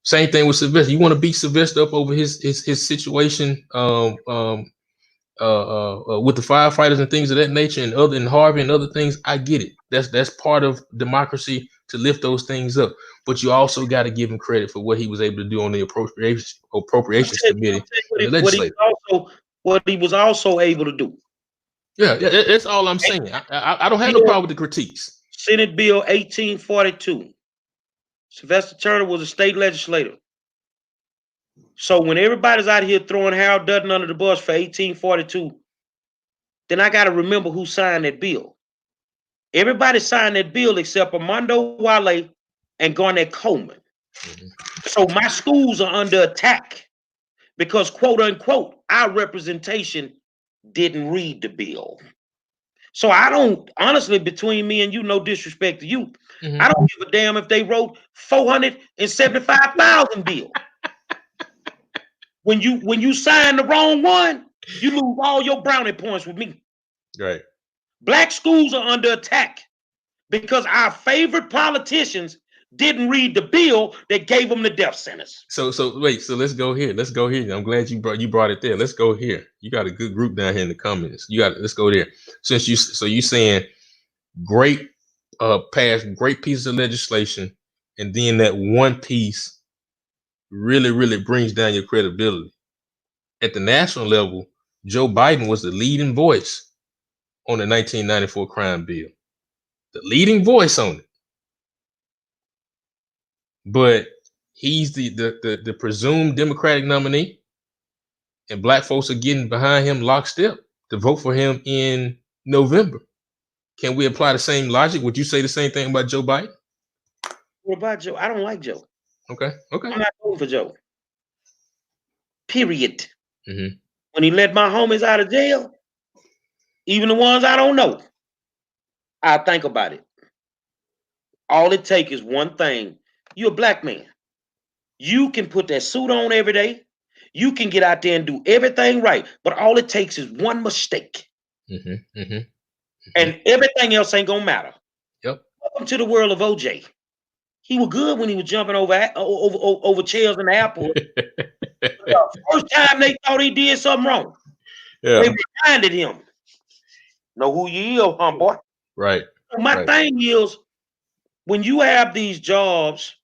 Same thing with Sylvester. You want to beat Sylvester up over his situation with the firefighters and things of that nature, and Harvey and other things. I get it. That's part of democracy to lift those things up. But you also got to give him credit for what he was able to do on the appropriations committee in the legislature. What he was also able to do. Yeah, that's all I'm saying. I don't have no problem with the critiques. Senate Bill 1842. Sylvester Turner was a state legislator. So when everybody's out here throwing Harold Dutton under the bus for 1842, then I got to remember who signed that bill. Everybody signed that bill except Armando Wale and Garnett Coleman. So my schools are under attack because, quote unquote, our representation didn't read the bill. So I don't, honestly, between me and you, no disrespect to you, I don't give a damn if they wrote 475,000 bill. When you sign the wrong one, you lose all your brownie points with me. Right. Black schools are under attack because our favorite politicians didn't read the bill that gave them the death sentence. So let's go here. I'm glad you brought it there. Let's go here. You got a good group down here in the comments. Let's go there. So you saying great passed great pieces of legislation, and then that one piece really brings down your credibility. At the national level, Joe Biden was the leading voice on the 1994 crime bill. The leading voice on it. But he's the presumed Democratic nominee, and black folks are getting behind him lockstep to vote for him in November. Can we apply the same logic? Would you say the same thing about Joe Biden? What about Joe? I don't like Joe. Okay. I'm not voting for Joe. Period. When he let my homies out of jail, even the ones I don't know, I think about it. All it takes is one thing. You're a black man. You can put that suit on every day. You can get out there and do everything right. But all it takes is one mistake. And everything else ain't going to matter. Yep. Welcome to the world of OJ. He was good when he was jumping over chairs in the airport. The first time they thought he did something wrong, they reminded him, know who you is, homeboy. Right. So my thing is, when you have these jobs,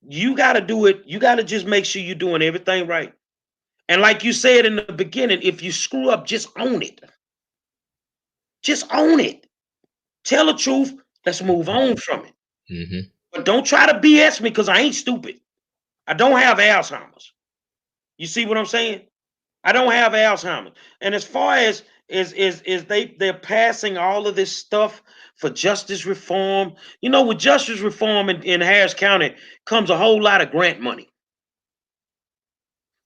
you got to do it. You got to just make sure you're doing everything right. And like you said in the beginning, if you screw up, just own it. Just own it. Tell the truth. Let's move on from it. Mm-hmm. But don't try to BS me because I ain't stupid. I don't have Alzheimer's. You see what I'm saying? I don't have Alzheimer's. And as far as they're passing all of this stuff for justice reform. You know, with justice reform in Harris County comes a whole lot of grant money.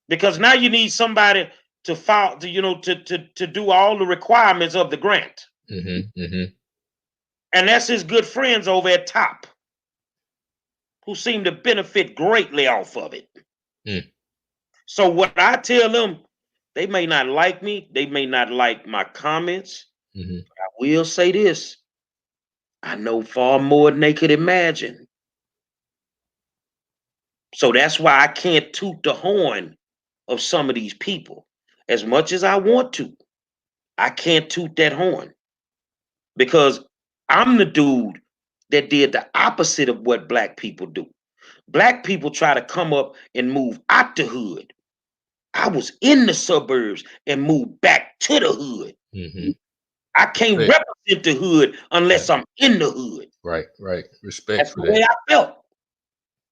Because now you need somebody to file to do all the requirements of the grant. Mm-hmm. Mm-hmm. And that's his good friends over at top who seem to benefit greatly off of it. Mm. So what I tell them, they may not like me, they may not like my comments. Mm-hmm. I will say this. I know far more than they could imagine. So that's why I can't toot the horn of some of these people. As much as I want to, I can't toot that horn. Because I'm the dude that did the opposite of what black people do. Black people try to come up and move out the hood. I was in the suburbs and moved back to the hood. Mm-hmm. I can't represent the hood unless I'm in the hood. Right. Respect That's for the that. way I felt.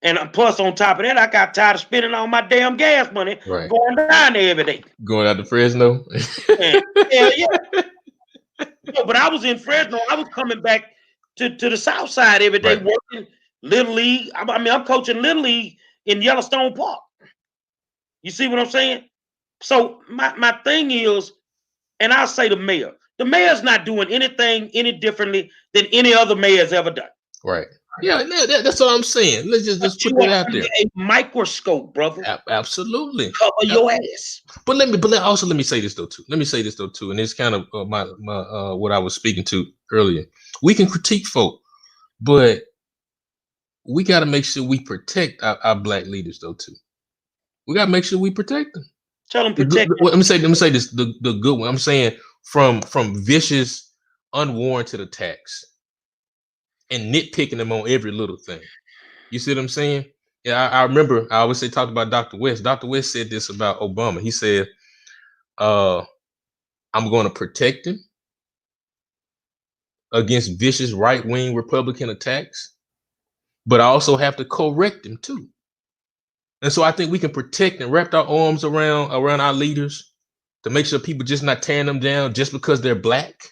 And plus, on top of that, I got tired of spending all my damn gas money going down there every day. Going out to Fresno? Yeah. No, but I was in Fresno. I was coming back to the south side every day working Little League. I mean, I'm coaching Little League in Yellowstone Park. You see what I'm saying? So my thing is, and I'll say the mayor's not doing anything any differently than any other mayor's ever done. Right. Yeah, that's what I'm saying. Let's just put that out there. A microscope, brother. Absolutely. Cover your ass. But let me say this though too. And it's kind of my what I was speaking to earlier. We can critique folk, but we got to make sure we protect our black leaders though too. We got to make sure we protect them. Tell them protect. Let me say this. The good one. I'm saying from vicious, unwarranted attacks and nitpicking them on every little thing. You see what I'm saying? Yeah, I remember I always talk about Dr. West. Dr. West said this about Obama. He said, I'm going to protect him against vicious right-wing Republican attacks, but I also have to correct him too. And so I think we can protect and wrap our arms around our leaders to make sure people just not tearing them down just because they're black,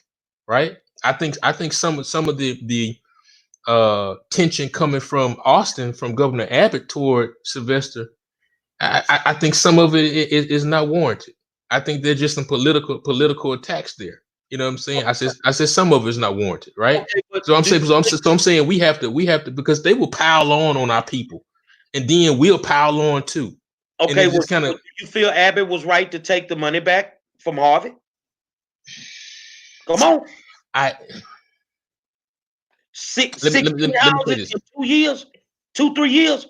right? I think some of the tension coming from Austin, from Governor Abbott toward Sylvester, I think some of it is not warranted. I think there's just some political attacks there. You know what I'm saying? I said some of it is not warranted, right? Okay, so I'm saying we have to because they will pile on our people, and then we'll pile on too. Okay, well, do you feel Abbott was right to take the money back from Harvey? Come on. 16 houses in 2 years, 2-3 years.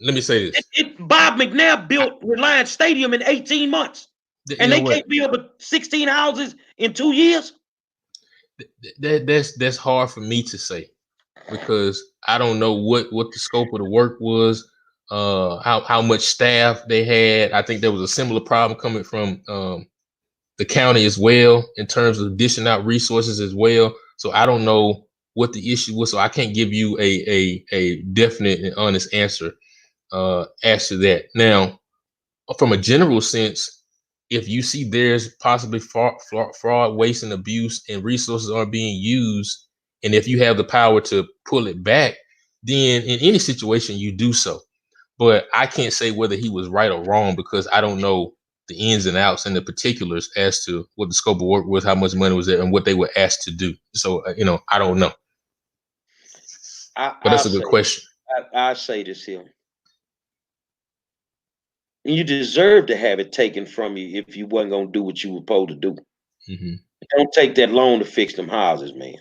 Let me say this. Bob McNair built Reliance Stadium in 18 months. And they can't build 16 houses in 2 years? That's hard for me to say because I don't know what the scope of the work was, how much staff they had. I think there was a similar problem coming from the county as well in terms of dishing out resources as well. So I don't know what the issue was. So I can't give you a definite and honest answer as to that. Now, from a general sense, if you see there's possibly fraud, waste, and abuse, and resources aren't being used, and if you have the power to pull it back, then in any situation you do so. But I can't say whether he was right or wrong because I don't know the ins and outs and the particulars as to what the scope of work was, how much money was there, and what they were asked to do. So I don't know. But that's a good question. I say this here. You deserve to have it taken from you if you wasn't gonna do what you were supposed to do. Mm-hmm. Don't take that loan to fix them houses, man.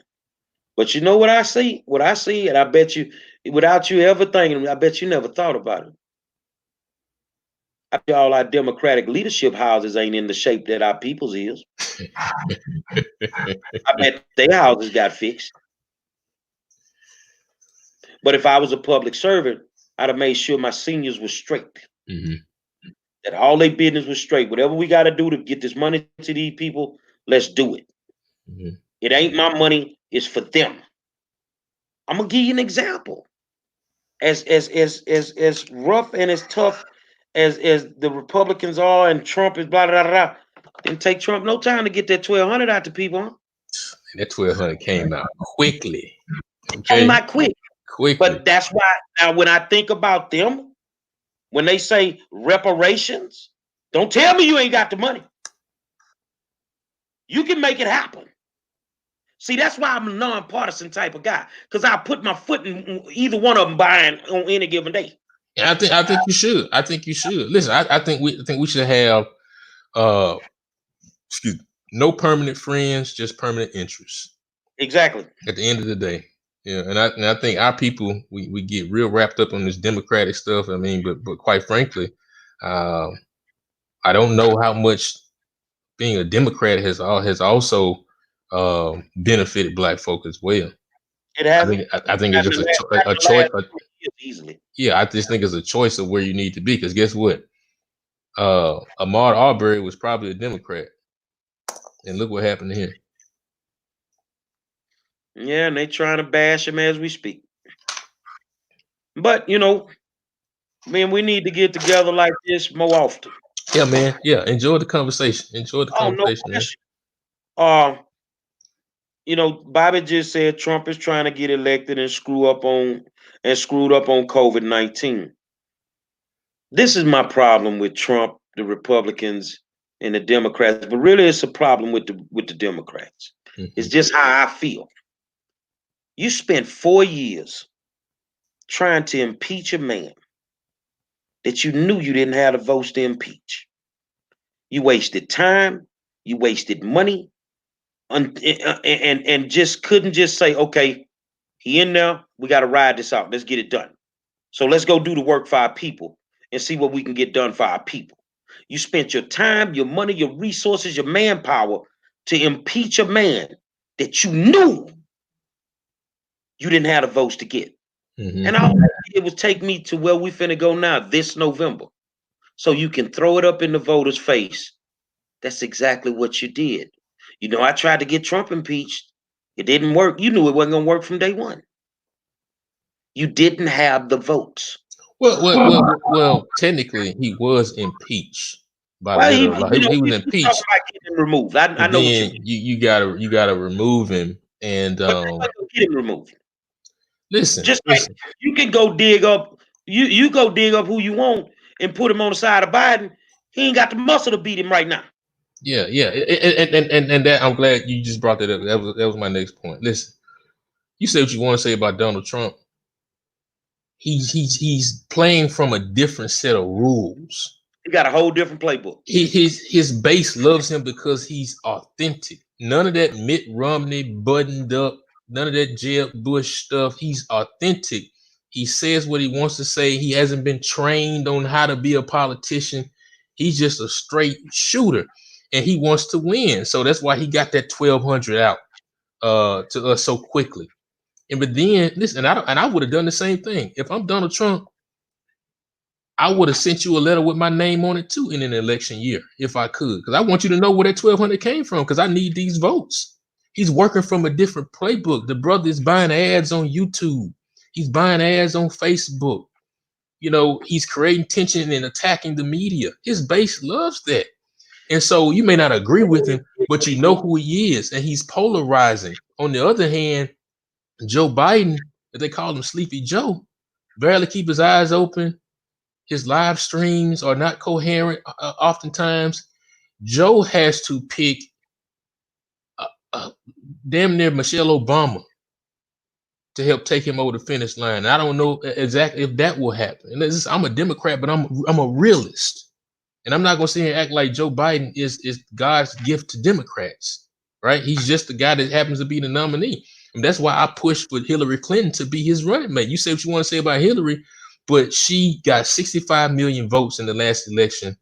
But you know what I see? What I see, and I bet you, without you ever thinking, I bet you never thought about it. I bet all our Democratic leadership houses ain't in the shape that our people's is. I bet their houses got fixed. But if I was a public servant, I'd have made sure my seniors were straight. Mm-hmm. That all their business was straight. Whatever we got to do to get this money to these people, let's do it. Mm-hmm. It ain't my money, it's for them. I'm gonna give you an example. As rough and as tough as the Republicans are and Trump is blah blah blah blah. Didn't take Trump no time to get that 1,200 out to people. Huh? And that 1,200 came out quickly. Came Okay, out quick. quickly. But that's why now when I think about them, when they say reparations, don't tell me you ain't got the money. You can make it happen. See, that's why I'm a nonpartisan type of guy, because I put my foot in either one of them buying on any given day. And I think you should. I think you should. Listen, I think we should have excuse me, no permanent friends, just permanent interests. Exactly. At the end of the day. Yeah, and I think our people we get real wrapped up on this democratic stuff. I mean, but quite frankly, I don't know how much being a Democrat has also benefited Black folk as well. It hasn't. I think it's Not in just the a choice. years easily. Yeah, I just think it's a choice of where you need to be. Because guess what? Ahmaud Arbery was probably a Democrat, and look what happened to him. Yeah, and they trying to bash him as we speak. But you know, man, we need to get together like this more often. Yeah, man. Yeah, enjoy the conversation. Enjoy the Oh, no conversation, man. question. You know, Bobby just said Trump is trying to get elected and screwed up on COVID-19. This is my problem with Trump, the Republicans, and the Democrats. But really, it's a problem with the Democrats. Mm-hmm. It's just how I feel. You spent 4 years trying to impeach a man that you knew you didn't have the votes to impeach. You wasted time, you wasted money, and just couldn't just say, okay, he in there, we got to ride this out. Let's get it done. So let's go do the work for our people and see what we can get done for our people. You spent your time, your money, your resources, your manpower to impeach a man that you knew you didn't have the votes to get. Mm-hmm. And all it would take me to where we finna go now this November. So you can throw it up in the voters' face. That's exactly what you did. You know, I tried to get Trump impeached. It didn't work. You knew it wasn't going to work from day one. You didn't have the votes. Well, technically, he was impeached by the letter of law. He was impeached. About getting him removed. I know what then you gotta remove him and get him removed. Listen, just like you can go dig up you go dig up who you want and put him on the side of Biden. He ain't got the muscle to beat him right now. Yeah, and that I'm glad you just brought that up. That was my next point. Listen, you say what you want to say about Donald Trump. He's playing from a different set of rules. He got a whole different playbook. His base loves him because he's authentic. None of that Mitt Romney buttoned up, none of that Jeb Bush stuff. He's authentic. He says what he wants to say. He hasn't been trained on how to be a politician. He's just a straight shooter, and he wants to win. So that's why he got that 1,200 out to us so quickly. But then listen, I would have done the same thing if I'm Donald Trump. I would have sent you a letter with my name on it too in an election year if I could, because I want you to know where that 1,200 came from, because I need these votes. He's working from a different playbook. The brother is buying ads on YouTube. He's buying ads on Facebook. You know, he's creating tension and attacking the media. His base loves that. And so you may not agree with him, but you know who he is, and he's polarizing. On the other hand, Joe Biden, if they call him Sleepy Joe, barely keep his eyes open. His live streams are not coherent. Oftentimes, Joe has to pick damn near Michelle Obama to help take him over the finish line. And I don't know exactly if that will happen. And I'm a Democrat, but I'm a realist, and I'm not going to sit here and act like Joe Biden is God's gift to Democrats, right? He's just the guy that happens to be the nominee, and that's why I pushed for Hillary Clinton to be his running mate. You say what you want to say about Hillary, but she got 65 million votes in the last election,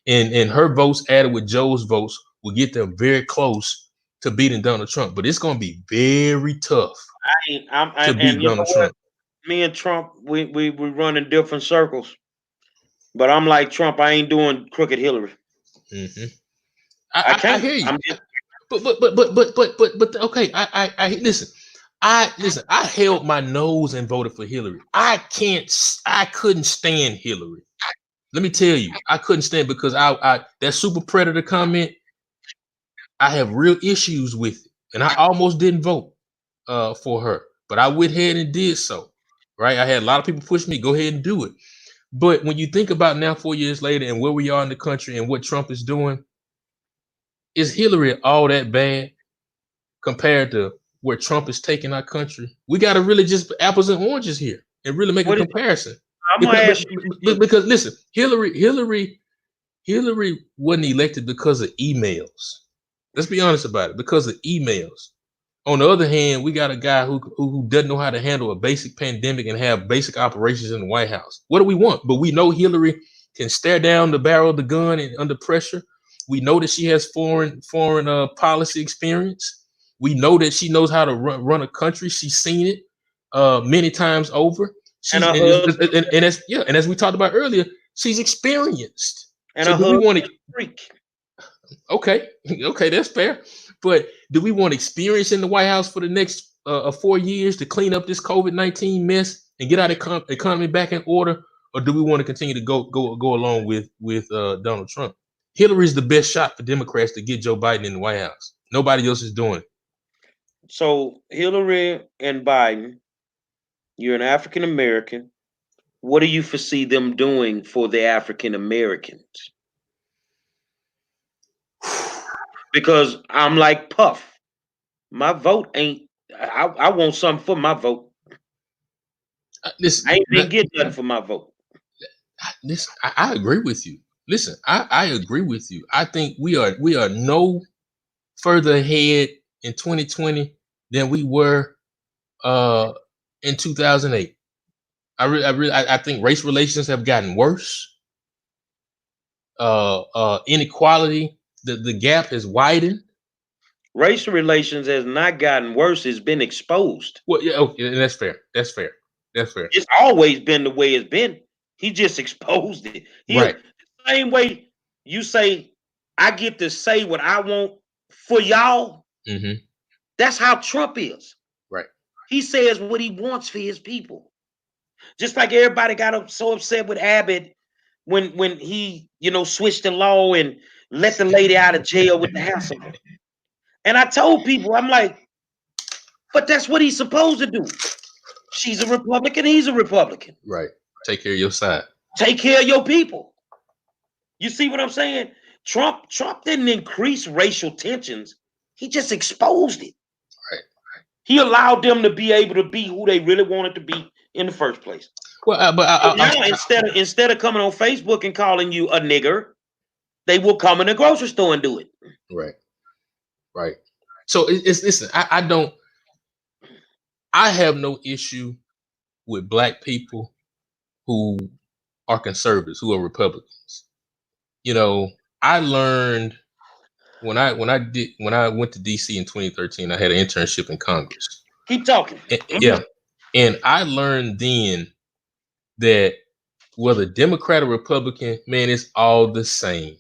and her votes added with Joe's votes will get them very close to beating Donald Trump. But it's going to be very tough to beat Donald Trump. Me and Trump, we run in different circles. But I'm like Trump. I ain't doing crooked Hillary. Hmm. I I can't. hear you. I'm just Okay. I listen. I held my nose and voted for Hillary. I couldn't stand Hillary. Let me tell you, I couldn't stand because I that super predator comment. I have real issues with it, and I almost didn't vote for her, but I went ahead and did so. Right? I had a lot of people push me, go ahead and do it. But when you think about now, 4 years later, and where we are in the country and what Trump is doing, is Hillary all that bad compared to where Trump is taking our country? We got to really just apples and oranges here and really make a what is, comparison. I'm gonna ask you. Because listen, Hillary wasn't elected because of emails. Let's be honest about it, because of emails. On the other hand, we got a guy who doesn't know how to handle a basic pandemic and have basic operations in the White House. What do we want? But we know Hillary can stare down the barrel of the gun and under pressure. We know that she has foreign policy experience. We know that she knows how to run a country. She's seen it many times over. And She's her husband, and as yeah, and as we talked about earlier, she's experienced. and So her do we husband want is to? a freak. Okay, okay, that's fair. But do we want experience in the White House for the next 4 years to clean up this COVID-19 mess and get our economy back in order, or do we want to continue to go along with Donald Trump? Hillary's the best shot for Democrats to get Joe Biden in the White House. Nobody else is doing it. So Hillary and Biden, you're an African American. What do you foresee them doing for the African Americans? Because I'm like Puff. My vote ain't. I want something for my vote. Listen, I ain't been getting nothing for my vote. listen, I agree with you. Listen, I agree with you. I think we are no further ahead in 2020 than we were uh in 2008. I think race relations have gotten worse. Inequality, the gap has widened. Racial relations has not gotten worse. It's been exposed. Well, yeah, okay, and that's fair. That's fair. That's fair. It's always been the way it's been. He just exposed it. He Right. the same way you say, I get to say what I want for y'all. Mm-hmm. That's how Trump is. Right. He says what he wants for his people. Just like everybody got so upset with Abbott when he, switched the law and let the lady out of jail with the house on. And I told people, I'm like, but that's what he's supposed to do. She's a Republican, he's a Republican. Right. Take care of your side. Take care of your people. You see what I'm saying? Trump didn't increase racial tensions. He just exposed it. Right. He allowed them to be able to be who they really wanted to be in the first place. Well, now instead of coming on Facebook and calling you a nigger, they will come in the grocery store and do it. Right. Right. So it's listen. I have no issue with black people who are conservatives, who are Republicans. I learned when I went to DC in 2013. I had an internship in Congress. Keep talking. Yeah, and I learned then that whether Democrat or Republican, man, it's all the same.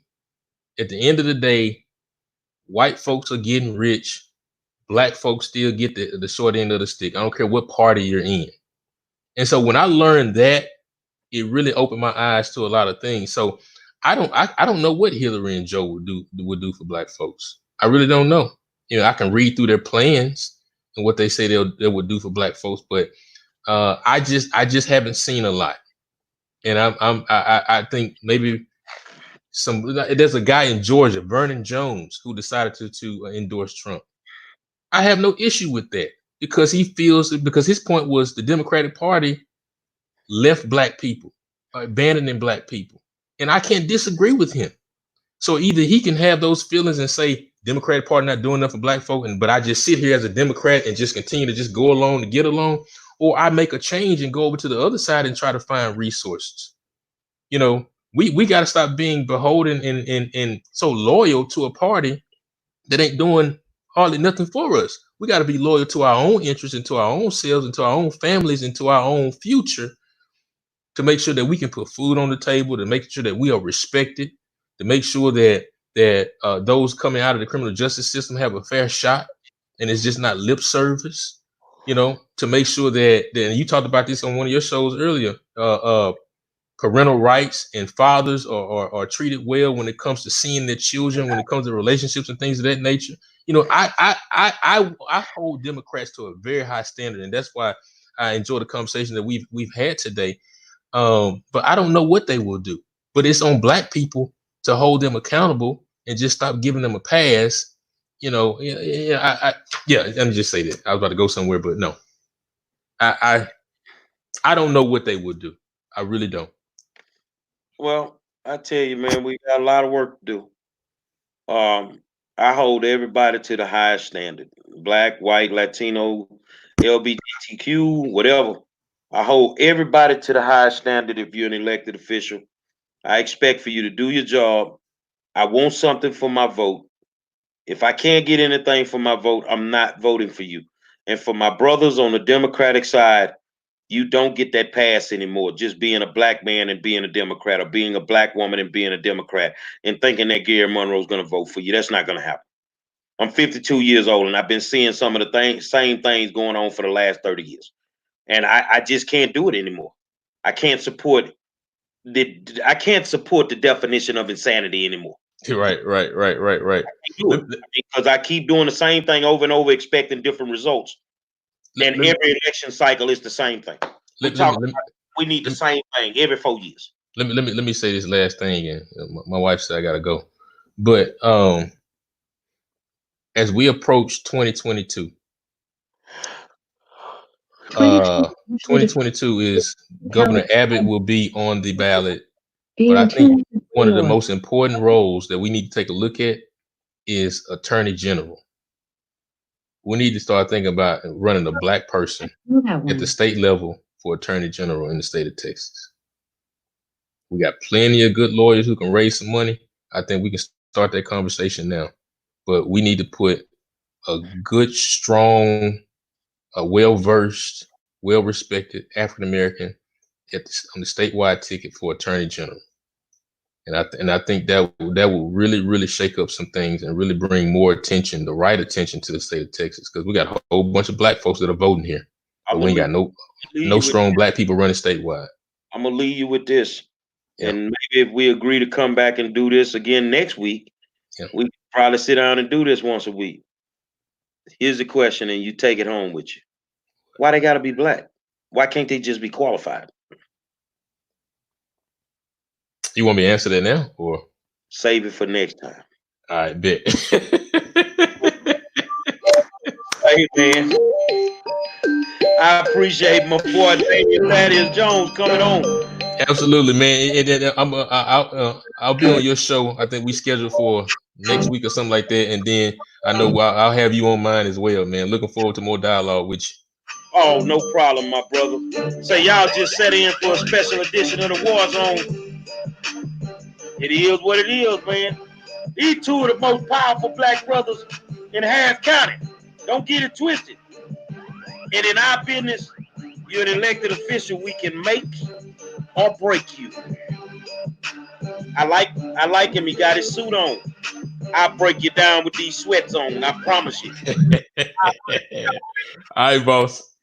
At the end of the day, white folks are getting rich. Black folks still get the short end of the stick. I don't care what party you're in. And so when I learned that, it really opened my eyes to a lot of things. So I don't know what Hillary and Joe would do for black folks. I really don't know. I can read through their plans and what they say they would do for black folks, but I just haven't seen a lot. And I think maybe there's a guy in Georgia, Vernon Jones, who decided to endorse Trump. I have no issue with that because because his point was the Democratic Party left black people, abandoning black people. And I can't disagree with him. So either he can have those feelings and say Democratic Party not doing enough for black folk, but I just sit here as a Democrat and just continue to just go along to get along, or I make a change and go over to the other side and try to find resources. We got to stop being beholden and so loyal to a party that ain't doing hardly nothing for us. We got to be loyal to our own interests and to our own selves and to our own families and to our own future to make sure that we can put food on the table, to make sure that we are respected, to make sure that those coming out of the criminal justice system have a fair shot, and it's just not lip service. To make sure that you talked about this on one of your shows earlier. Parental rights and fathers are treated well when it comes to seeing their children, when it comes to relationships and things of that nature. I hold Democrats to a very high standard, and that's why I enjoy the conversation that we've had today. But I don't know what they will do. But it's on Black people to hold them accountable and just stop giving them a pass. Let me just say that. I was about to go somewhere, but no, I don't know what they would do. I really don't. Well, I tell you, man, we got a lot of work to do. I hold everybody to the highest standard. Black, white, Latino, LGBTQ, whatever. I hold everybody to the highest standard if you're an elected official. I expect for you to do your job. I want something for my vote. If I can't get anything for my vote, I'm not voting for you. And for my brothers on the Democratic side, you don't get that pass anymore. Just being a black man and being a Democrat, or being a black woman and being a Democrat, and thinking that Gary Monroe's going to vote for you. That's not going to happen. I'm 52 years old, and I've been seeing some of the same things going on for the last 30 years. And I just can't do it anymore. I can't support the definition of insanity anymore. Right. Because I keep doing the same thing over and over, expecting different results. And every election cycle is the same thing. We need the same thing every 4 years. Let me say this last thing, and my wife said I gotta go. But as we approach 2022, 2022 is Governor Abbott will be on the ballot. But I think one of the most important roles that we need to take a look at is Attorney General. We need to start thinking about running a Black person at the state level for Attorney General in the state of Texas. We got plenty of good lawyers who can raise some money. I think we can start that conversation now. But we need to put a good, strong, well-versed, well-respected African-American on the statewide ticket for Attorney General. And I think that will really, really shake up some things and really bring more attention, the right attention, to the state of Texas, because we got a whole bunch of Black folks that are voting here, but we ain't got no strong Black people running statewide. I'm gonna leave you with this, and maybe if we agree to come back and do this again next week, we can probably sit down and do this once a week. Here's the question, and you take it home with you: why they got to be Black? Why can't they just be qualified? You want me to answer that now, or save it for next time? All right, bet. Hey, man, I appreciate my boy Thaddeus Jones coming on. Absolutely, man. I'll be on your show. I think we scheduled for next week or something like that, and then I know I'll have you on mine as well, man. Looking forward to more dialogue with you. Oh, no problem, my brother. Say, y'all just set in for a special edition of the War Zone. It is what it is, man. These two of the most powerful Black brothers in Harris County. Don't get it twisted. And in our business, you're an elected official. We can make or break you. I like him. He got his suit on. I'll break you down with these sweats on. I promise you. All right, boss.